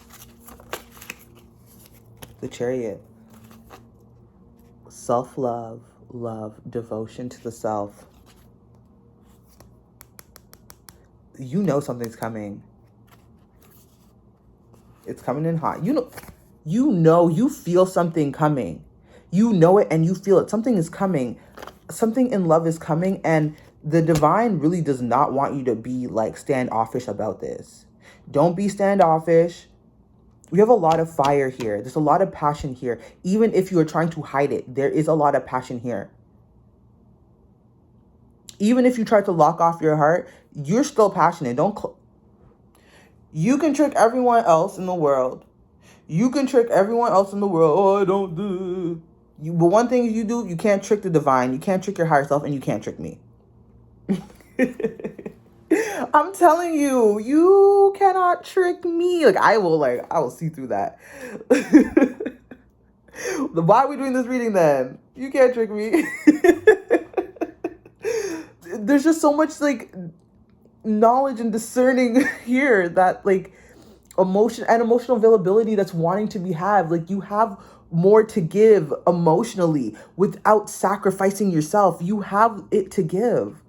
The Chariot. Self-love, love, devotion to the self. You know something's coming. It's coming in hot. You feel something coming. You know it and you feel it. Something is coming. Something in love is coming, and the divine really does not want you to be like standoffish about this. Don't be standoffish. We have a lot of fire here. There's a lot of passion here. Even if you are trying to hide it, there is a lot of passion here. Even if you try to lock off your heart, you're still passionate. You can trick everyone else in the world. You can trick everyone else in the world. Oh, I don't do. But one thing you do, you can't trick the divine. You can't trick your higher self, and you can't trick me. I'm telling you, you cannot trick me. I will see through that. Why are we doing this reading then? You can't trick me. There's just so much knowledge and discerning here that emotional availability that's wanting to be had. You have more to give emotionally without sacrificing yourself. You have it to give.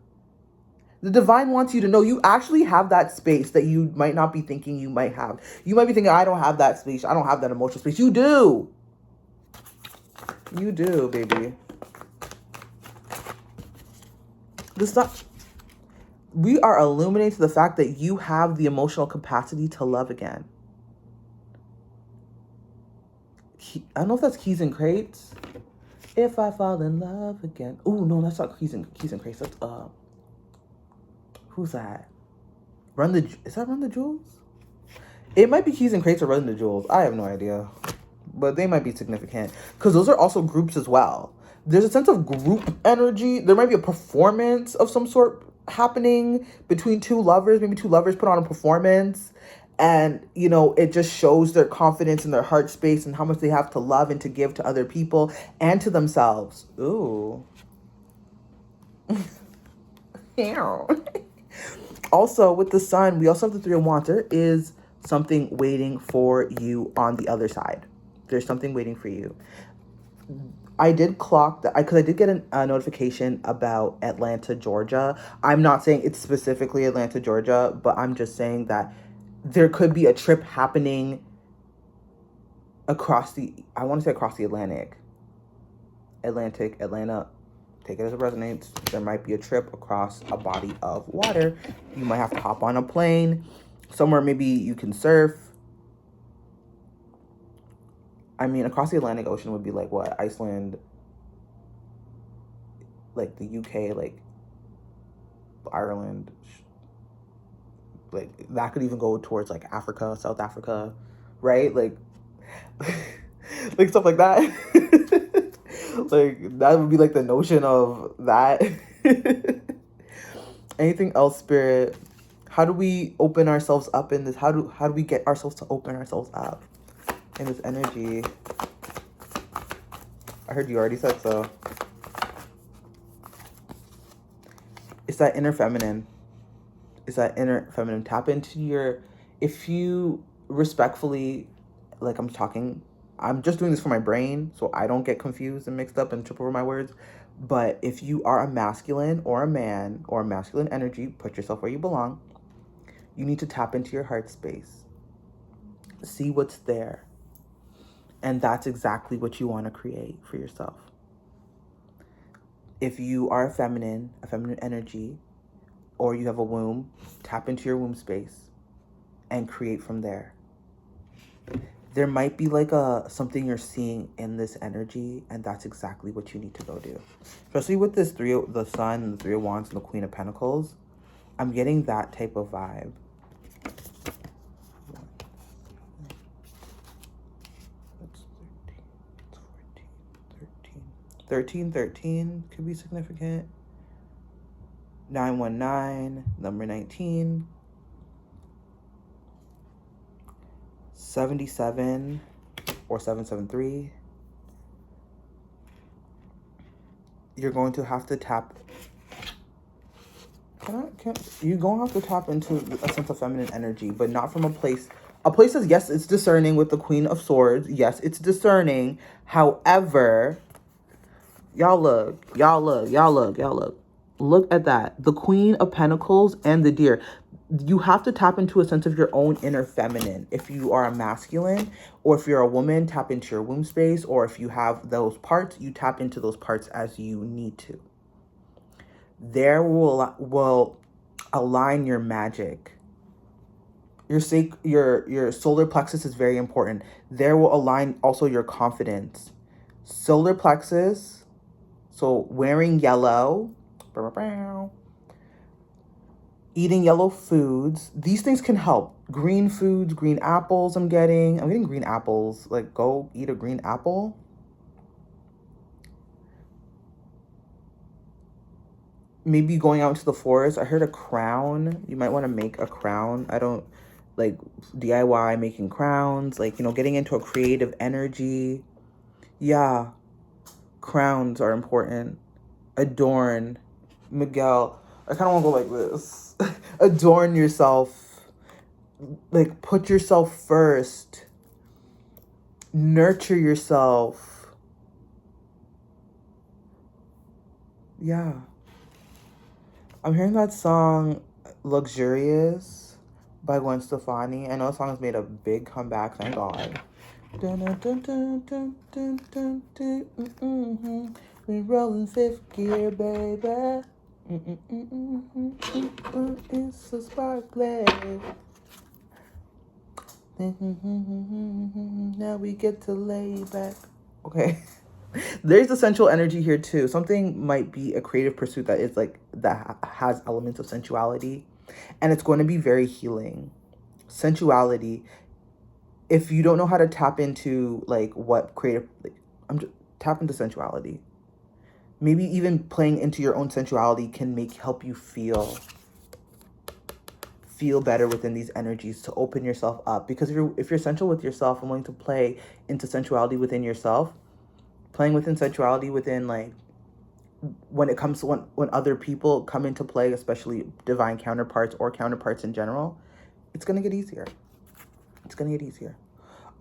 The divine wants you to know you actually have that space that you might not be thinking you might have. You might be thinking, I don't have that space. I don't have that emotional space. You do. You do, baby. We are illuminating the fact that you have the emotional capacity to love again. I don't know if that's Keys and Crates. If I fall in love again. Oh, no, that's not Keys and Crates. That's, who's that? Is that Run the Jewels? It might be Keys and Crates or Run the Jewels. I have no idea. But they might be significant. Because those are also groups as well. There's a sense of group energy. There might be a performance of some sort happening between two lovers. Maybe two lovers put on a performance. And, it just shows their confidence in their heart space and how much they have to love and to give to other people and to themselves. Ooh. Also, with the Sun, we also have the Three of Wands. There is something waiting for you on the other side. There's something waiting for you. I did clock that because I did get a notification about Atlanta, Georgia. I'm not saying it's specifically Atlanta, Georgia, but I'm just saying that there could be a trip happening across the Atlantic. Atlanta. Take it as it resonates. There might be a trip across a body of water. You might have to hop on a plane. Somewhere maybe you can surf. I mean, across the Atlantic Ocean would be what? Iceland, the UK, Ireland. That could even go towards Africa, South Africa, right? Stuff like that. That would be the notion of that. Anything else, Spirit? How do we open ourselves up in this? How do we get ourselves to open ourselves up in this energy? I heard you already said so. It's that inner feminine. It's that inner feminine. Tap into your, if you respectfully, like I'm just doing this for my brain so I don't get confused and mixed up and trip over my words. But if you are a masculine or a man or a masculine energy, put yourself where you belong. You need to tap into your heart space. See what's there. And that's exactly what you want to create for yourself. If you are a feminine energy, or you have a womb, tap into your womb space and create from there. There might be like something you're seeing in this energy, and that's exactly what you need to go do. Especially with this the Sun and the Three of Wands and the Queen of Pentacles, I'm getting that type of vibe. That's 13. 13 could be significant. 919, number 19. 77 or 773. You're going to have to tap. You're going to have to tap into a sense of feminine energy, but not from a place. A place is, yes, it's discerning with the Queen of Swords. Yes, it's discerning. However, y'all look. Look at that. The Queen of Pentacles and the Deer. You have to tap into a sense of your own inner feminine. If you are a masculine, or if you're a woman, tap into your womb space, or if you have those parts, you tap into those parts as you need to. There will align your magic. Your solar plexus is very important. There will align also your confidence. Solar plexus, so wearing yellow, eating yellow foods, these things can help. Green foods, green apples I'm getting green apples. Like, go eat a green apple. Maybe going out into the forest. I heard a crown. You might want to make a crown. I don't like DIY making crowns, like, getting into a creative energy. Yeah, crowns are important. Adorn. Miguel, I kind of want to go like this. Adorn yourself. Like, put yourself first. Nurture yourself. Yeah. I'm hearing that song Luxurious by Gwen Stefani. I know the song has made a big comeback, thank God. We rolling fifth gear, baby. It's so sparkly. Now we get to lay back. Okay. There's essential energy here too. Something might be a creative pursuit that is like, that has elements of sensuality, and it's going to be very healing. Sensuality. If you don't know how to tap into like what creative, like, tap into sensuality. Maybe even playing into your own sensuality can help you feel better within these energies, to open yourself up. Because if you're sensual with yourself and willing to play into sensuality within yourself, playing within sensuality within, like, when it comes to when other people come into play, especially divine counterparts or counterparts in general, it's going to get easier. It's going to get easier.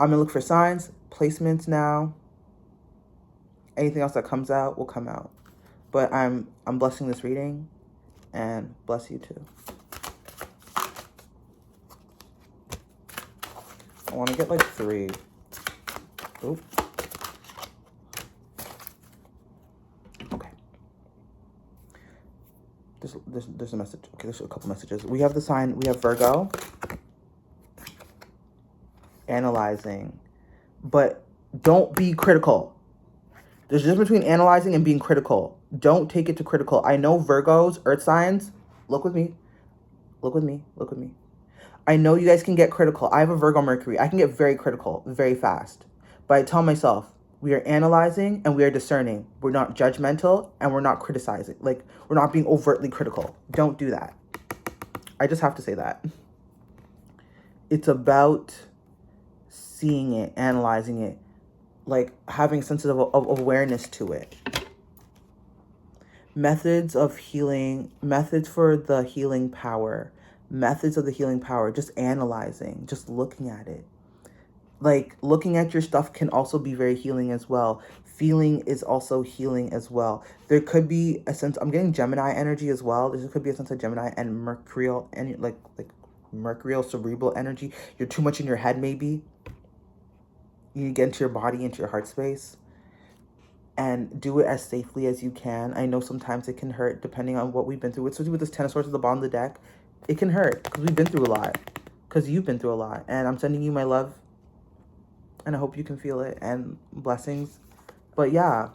I'm going to look for signs, placements now. Anything else that comes out will come out. But I'm blessing this reading, and bless you too. I want to get like 3. Oop. Okay. There's a message. Okay, there's a couple messages. We have the sign. We have Virgo. Analyzing. But don't be critical. There's a difference between analyzing and being critical. Don't take it to critical. I know Virgos, earth signs. Look with me. Look with me. Look with me. I know you guys can get critical. I have a Virgo Mercury. I can get very critical very fast. But I tell myself, we are analyzing and we are discerning. We're not judgmental and we're not criticizing. Like, we're not being overtly critical. Don't do that. I just have to say that. It's about seeing it, analyzing it, like having sensitive of awareness to it. Methods of healing, methods for the healing power. methods of the healing power, just analyzing, just looking at it. Like, looking at your stuff can also be very healing as well. Feeling is also healing as well. There could be a sense, I'm getting Gemini energy as well. There could be a sense of Gemini and Mercurial, and like Mercurial cerebral energy. You're too much in your head, maybe. You need to get into your body, into your heart space, and do it as safely as you can. I know sometimes it can hurt depending on what we've been through. Especially with this Ten of Swords at the bottom of the deck. It can hurt because we've been through a lot. Because you've been through a lot. And I'm sending you my love. And I hope you can feel it. And blessings. But yeah.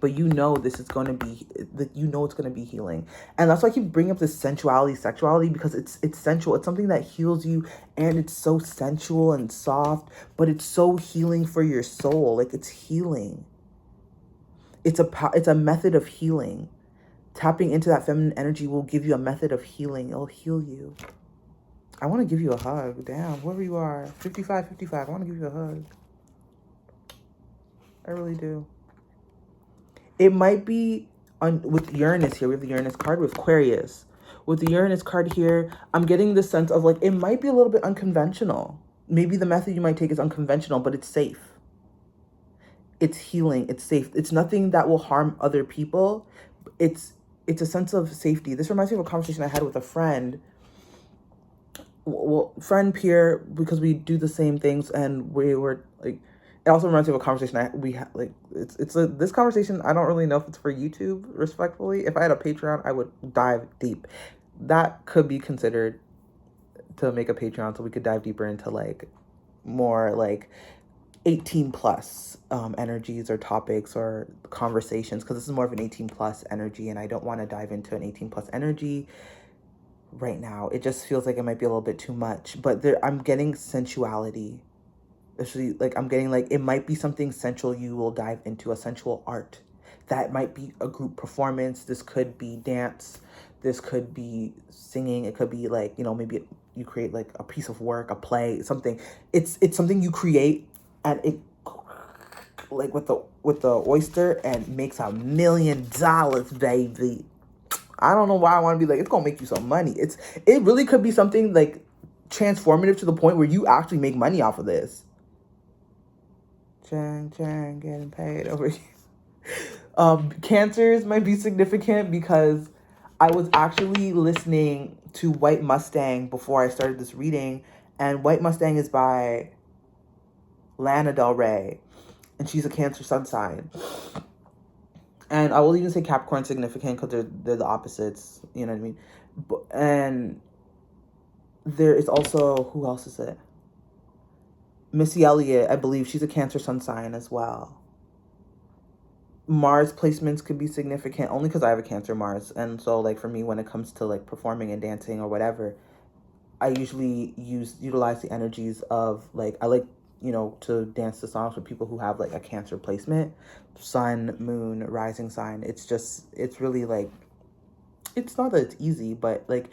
But you know this is going to be, you know it's going to be healing. And that's why I keep bringing up this sensuality, sexuality, because it's sensual. It's something that heals you, and it's so sensual and soft, but it's so healing for your soul. Like, it's healing. It's a method of healing. Tapping into that feminine energy will give you a method of healing. It'll heal you. I want to give you a hug. Damn, whoever you are, 55, 55, I want to give you a hug. I really do. It might be with Uranus here. We have the Uranus card with Aquarius. With the Uranus card here, I'm getting the sense of, like, it might be a little bit unconventional. Maybe the method you might take is unconventional, but it's safe. It's healing. It's safe. It's nothing that will harm other people. It's a sense of safety. This reminds me of a conversation I had with a friend. Well, friend, peer, because we do the same things, and we were like, it also reminds me of a conversation we had. Like, this conversation, I don't really know if it's for YouTube, respectfully. If I had a Patreon, I would dive deep. That could be considered to make a Patreon, so we could dive deeper into, like, more like 18 plus energies or topics or conversations, because this is more of an 18 plus energy, and I don't want to dive into an 18 plus energy right now. It just feels like it might be a little bit too much, but I'm getting sensuality. Actually, like, I'm getting, like, it might be something sensual you will dive into, a sensual art. That might be a group performance. This could be dance. This could be singing. It could be, like, maybe you create, like, a piece of work, a play, something. It's something you create, and it, like, with the oyster, and makes $1 million, baby. I don't know why I want to be like, it's gonna make you some money. It really could be something, like, transformative to the point where you actually make money off of this. Chang, getting paid over here. Cancers might be significant because I was actually listening to White Mustang before I started this reading, and White Mustang is by Lana Del Rey, and she's a Cancer sun sign. And I will even say Capricorn significant because they're the opposites, you know what I mean? And there is also, who else is it? Missy Elliott, I believe she's a Cancer sun sign as well. Mars placements could be significant only because I have a Cancer Mars. And so, like, for me, when it comes to, like, performing and dancing or whatever, I usually utilize the energies of, like, I like, to dance the songs with people who have, like, a Cancer placement, sun, moon, rising sign. It's really, like, it's not that it's easy, but, like,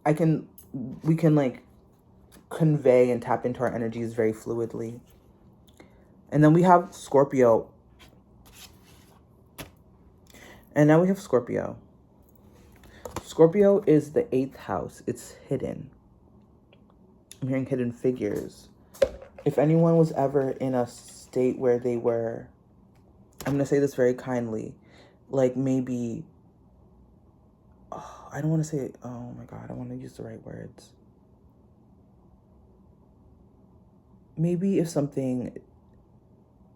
we can, like, convey and tap into our energies very fluidly. And then we have Scorpio. And now we have Scorpio. Scorpio is the 8th house. It's hidden. I'm hearing hidden figures. If anyone was ever in a state where they were, I'm going to say this very kindly, like, maybe, I don't want to say, oh my God, I want to use the right words. Maybe if something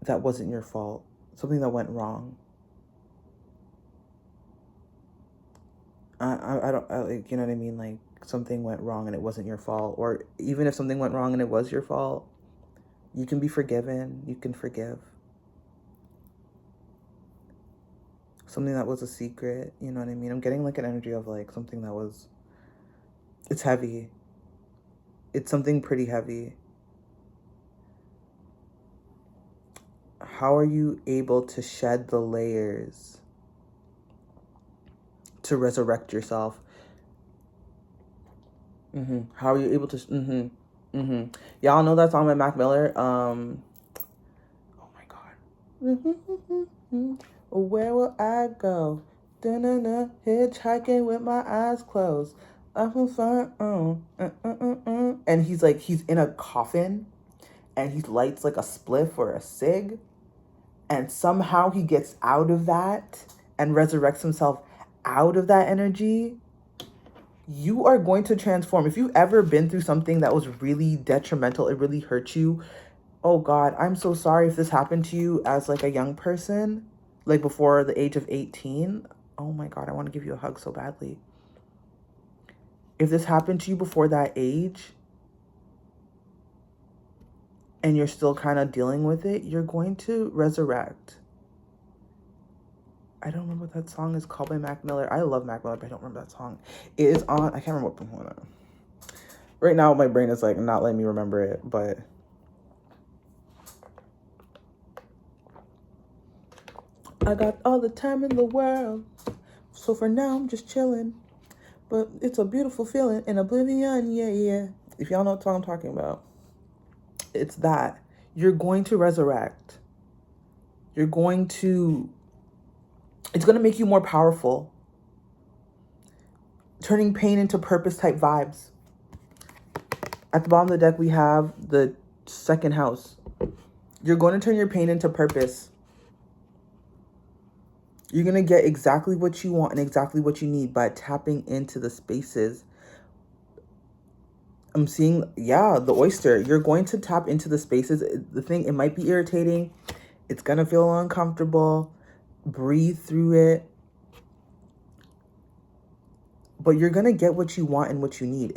that wasn't your fault, something that went wrong, I don't, like, you know what I mean? Like, something went wrong and it wasn't your fault. Or even if something went wrong and it was your fault, you can be forgiven. You can forgive. Something that was a secret, you know what I mean? I'm getting, like, an energy of, like, something that was, it's heavy. It's something pretty heavy. How are you able to shed the layers to resurrect yourself? How are you able to? Y'all know that song by Mac Miller. Oh my God. Where will I go? Da-na-na, hitchhiking with my eyes closed. I feel fine. And he's like, he's in a coffin and he lights like a spliff or a cig. And somehow he gets out of that and resurrects himself out of that energy. You are going to transform. If you've ever been through something that was really detrimental, it really hurt you. Oh God, I'm so sorry if this happened to you as like a young person, like before the age of 18. Oh my God, I want to give you a hug so badly. If this happened to you before that age and you're still kind of dealing with it, you're going to resurrect. I don't remember what that song is called by Mac Miller. I love Mac Miller, but I don't remember that song. It is on, I can't remember what, hold on. Right now my brain is like not letting me remember it, but I got all the time in the world. So for now I'm just chilling. But it's a beautiful feeling in oblivion, yeah, yeah. If y'all know what song I'm talking about, it's that. You're going to resurrect. You're going to, it's going to make you more powerful. Turning pain into purpose type vibes. At the bottom of the deck, we have the second house. You're going to turn your pain into purpose. You're going to get exactly what you want and exactly what you need by tapping into the spaces. I'm seeing, yeah, the oyster. You're going to tap into the spaces. The thing, it might be irritating. It's going to feel uncomfortable. Breathe through it. But you're going to get what you want and what you need.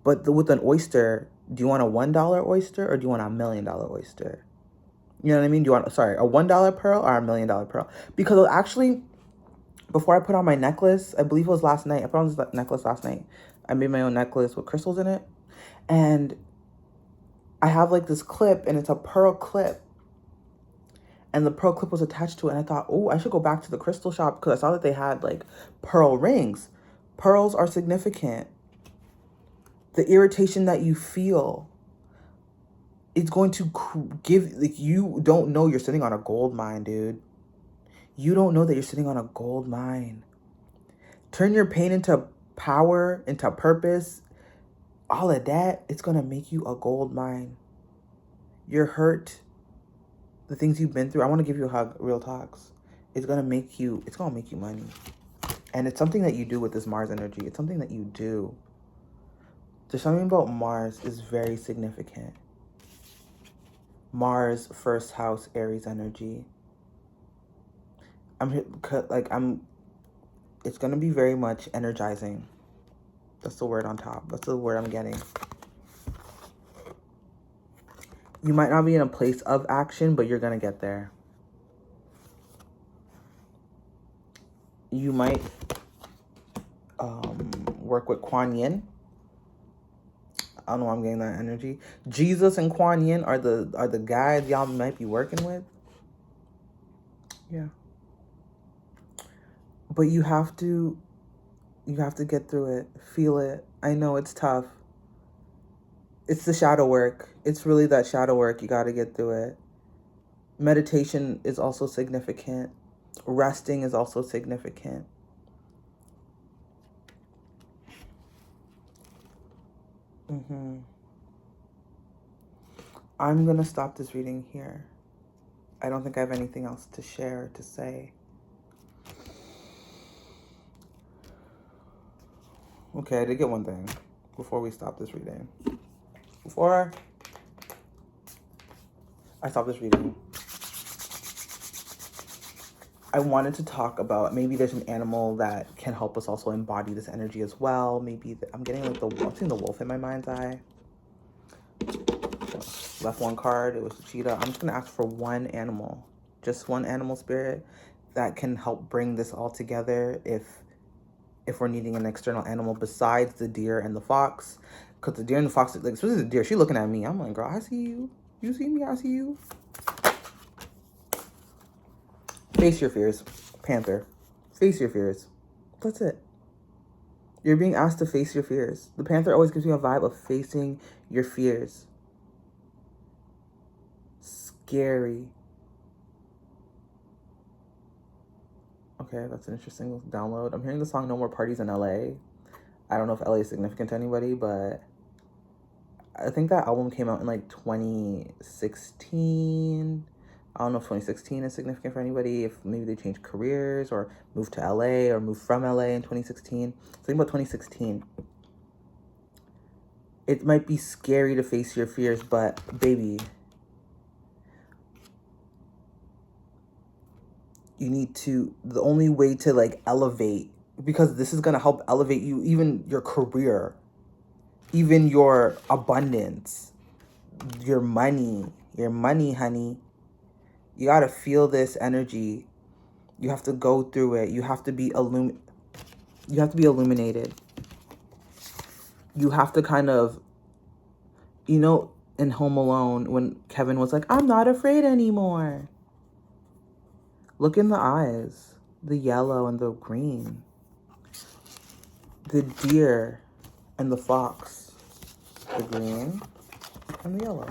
With an oyster, do you want a $1 oyster or do you want a $1 million oyster? You know what I mean? Do you want, sorry, a $1 pearl or a $1 million pearl? Because actually, before I put on my necklace, I believe it was last night. I put on this necklace last night. I made my own necklace with crystals in it. And I have like this clip and it's a pearl clip. And the pearl clip was attached to it. And I thought, oh, I should go back to the crystal shop because I saw that they had like pearl rings. Pearls are significant. The irritation that you feel, it's going to give, like, you don't know you're sitting on a gold mine, dude. You don't know that you're sitting on a gold mine. Turn your pain into power, into purpose. All of that, it's going to make you a gold mine. Your hurt, the things you've been through, I want to give you a hug, real talks. It's going to make you money. And it's something that you do with this Mars energy. It's something that you do. There's something about Mars is very significant. Mars, first house, Aries energy. It's going to be very much energizing. That's the word on top. That's the word I'm getting. You might not be in a place of action, but you're going to get there. You might work with Kuan Yin. I don't know why I'm getting that energy. Jesus and Kuan Yin are the guys y'all might be working with. Yeah. But you have to get through it. Feel it. I know it's tough. It's the shadow work. It's really that shadow work. You got to get through it. Meditation is also significant. Resting is also significant. I'm going to stop this reading here. I don't think I have anything else to share, to say. Okay, I did get one thing before we stop this reading. Before I stop this reading, I wanted to talk about maybe there's an animal that can help us also embody this energy as well. Maybe I'm getting like I'm seeing the wolf in my mind's eye. Left one card, it was the cheetah. I'm just gonna ask for one animal, just one animal spirit that can help bring this all together if we're needing an external animal besides the deer and the fox. Because the deer and the fox, like especially the deer, she's looking at me. I'm like, girl, I see you. You see me, I see you. Face your fears, Panther. Face your fears. That's it. You're being asked to face your fears. The Panther always gives me a vibe of facing your fears. Scary. Okay, that's an interesting download. I'm hearing the song No More Parties in LA. I don't know if LA is significant to anybody, but I think that album came out in like 2016. I don't know if 2016 is significant for anybody, if maybe they changed careers or moved to LA or moved from LA in 2016. Think about 2016. It might be scary to face your fears, but baby, you need to, the only way to like elevate, because this is going to help elevate you, even your career, even your abundance, your money, honey. You got to feel this energy. You have to go through it. You have to be illuminated. You have to kind of, in Home Alone, when Kevin was like, I'm not afraid anymore. Look in the eyes, the yellow and the green, the deer and the fox, the green and the yellow.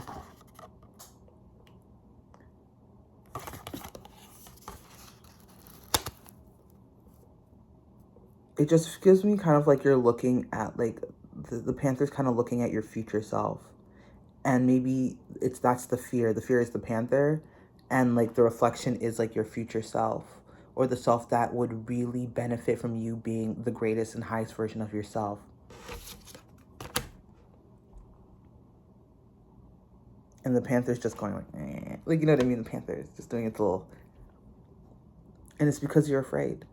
It just gives me kind of like you're looking at like the panther's kind of looking at your future self, and maybe that's the fear. The fear is the panther, and like the reflection is like your future self, or the self that would really benefit from you being the greatest and highest version of yourself. And the panther's just going like, eh. Like, you know what I mean? The panther is just doing its little, and it's because you're afraid.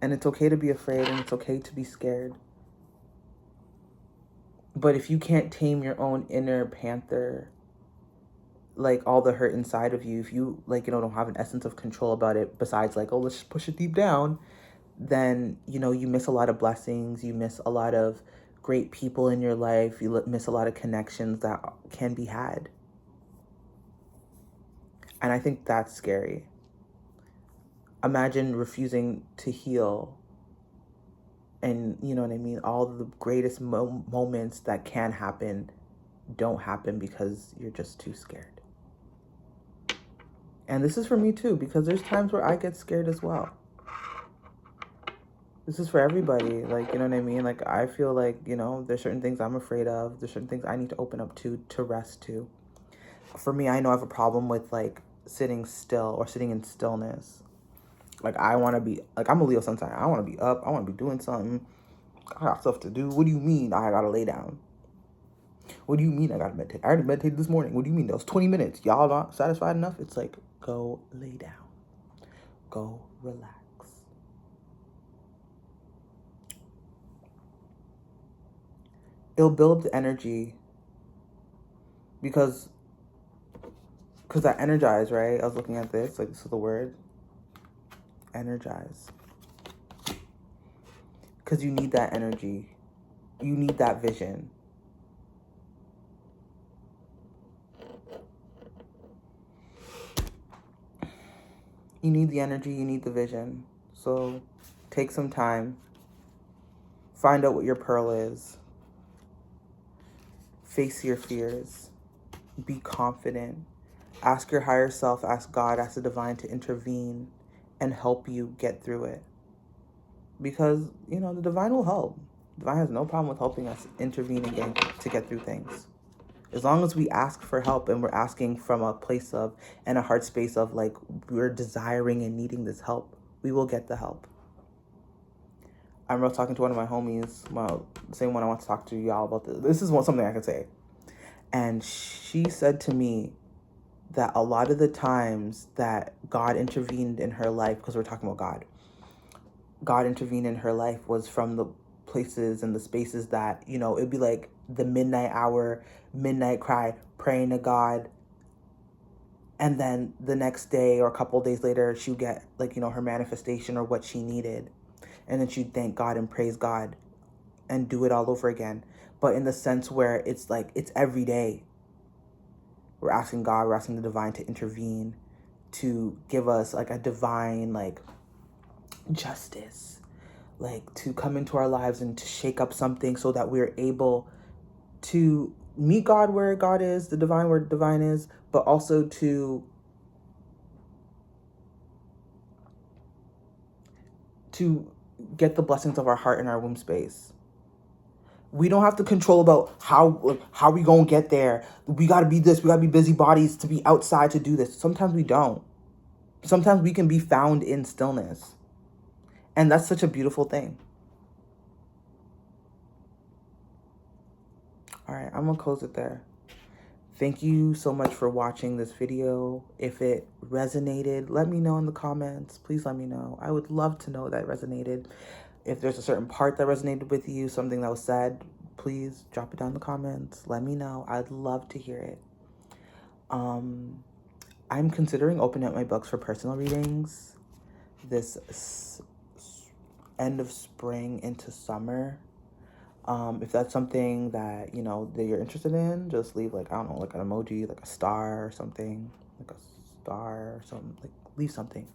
And it's okay to be afraid, and it's okay to be scared. But if you can't tame your own inner panther, like all the hurt inside of you, if you like, don't have an essence of control about it, besides like, oh, let's just push it deep down, then, you miss a lot of blessings. You miss a lot of great people in your life. You miss a lot of connections that can be had. And I think that's scary. Imagine refusing to heal. And you know what I mean? All the greatest moments that can happen don't happen because you're just too scared. And this is for me too, because there's times where I get scared as well. This is for everybody. Like, you know what I mean? Like, I feel like, there's certain things I'm afraid of. There's certain things I need to open up to rest to. For me, I know I have a problem with like sitting still or sitting in stillness. Like, I want to be, like, I'm a Leo sometimes. I want to be up. I want to be doing something. I got stuff to do. What do you mean I got to lay down? What do you mean I got to meditate? I already meditated this morning. What do you mean? That was 20 minutes. Y'all not satisfied enough? It's like, go lay down. Go relax. It'll build the energy because that energize, right? I was looking at this, like, this is the word, energize. Because you need that energy. You need that vision. You need the energy, you need the vision. So take some time. Find out what your pearl is. Face your fears. Be confident. Ask your higher self, ask God, ask the divine to intervene and help you get through it. Because, the divine will help. The divine has no problem with helping us intervene again to get through things. As long as we ask for help and we're asking from a place of and a heart space of like we're desiring and needing this help, we will get the help. I remember talking to one of my homies, the same one I want to talk to y'all about this. This is something I can say. And she said to me that a lot of the times that God intervened in her life, because we're talking about God intervened in her life was from the places and the spaces that, it'd be like the midnight hour, midnight cry, praying to God. And then the next day or a couple of days later, she'd get like, her manifestation or what she needed. And then she'd thank God and praise God and do it all over again. But in the sense where it's like, it's every day. We're asking God, we're asking the divine to intervene, to give us like a divine, like, justice, like to come into our lives and to shake up something so that we're able to meet God where God is, the divine where divine is, but also to get the blessings of our heart in our womb space. We don't have to control about how we gonna get there. We gotta be this. We gotta be busybodies to be outside to do this. Sometimes we don't. Sometimes we can be found in stillness. And that's such a beautiful thing. All right, I'm gonna close it there. Thank you so much for watching this video. If it resonated, let me know in the comments. Please let me know. I would love to know that it resonated. If there's a certain part that resonated with you, something that was said, please drop it down in the comments. Let me know. I'd love to hear it. I'm considering opening up my books for personal readings this end of spring into summer. If that's something that, you know, that you're interested in, just leave, like, I don't know, like an emoji, like a star or something, like a star or something, like, leave something.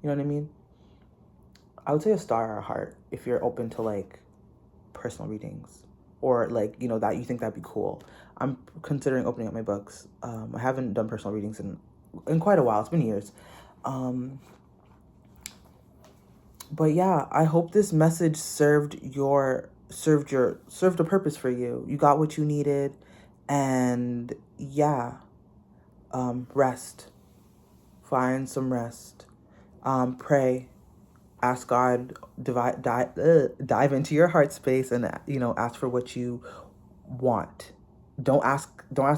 You know what I mean? I would say a star or a heart if you're open to, like, personal readings, or, like, you know, that you think that'd be cool. I'm considering opening up my books. I haven't done personal readings in quite a while. It's been years. But yeah, I hope this message served a purpose for you. You got what you needed. And yeah, rest. Find some rest. Pray. Ask God, dive into your heart space and, you know, ask for what you want. Don't ask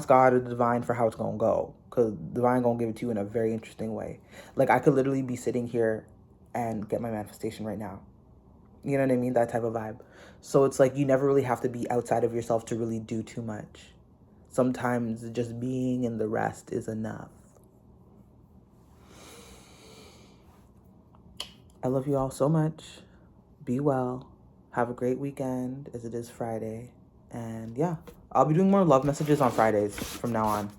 God or the divine for how it's gonna go, because divine gonna give it to you in a very interesting way. Like, I could literally be sitting here and get my manifestation right now. You know what I mean? That type of vibe. So it's like you never really have to be outside of yourself to really do too much. Sometimes just being in the rest is enough. I love you all so much. Be well. Have a great weekend, as it is Friday. And yeah, I'll be doing more love messages on Fridays from now on.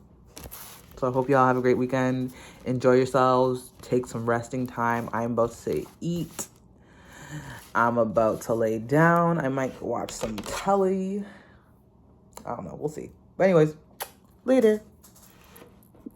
So I hope y'all have a great weekend. Enjoy yourselves. Take some resting time. I'm about to say eat. I'm about to lay down. I might watch some telly. I don't know. We'll see. But anyways, later.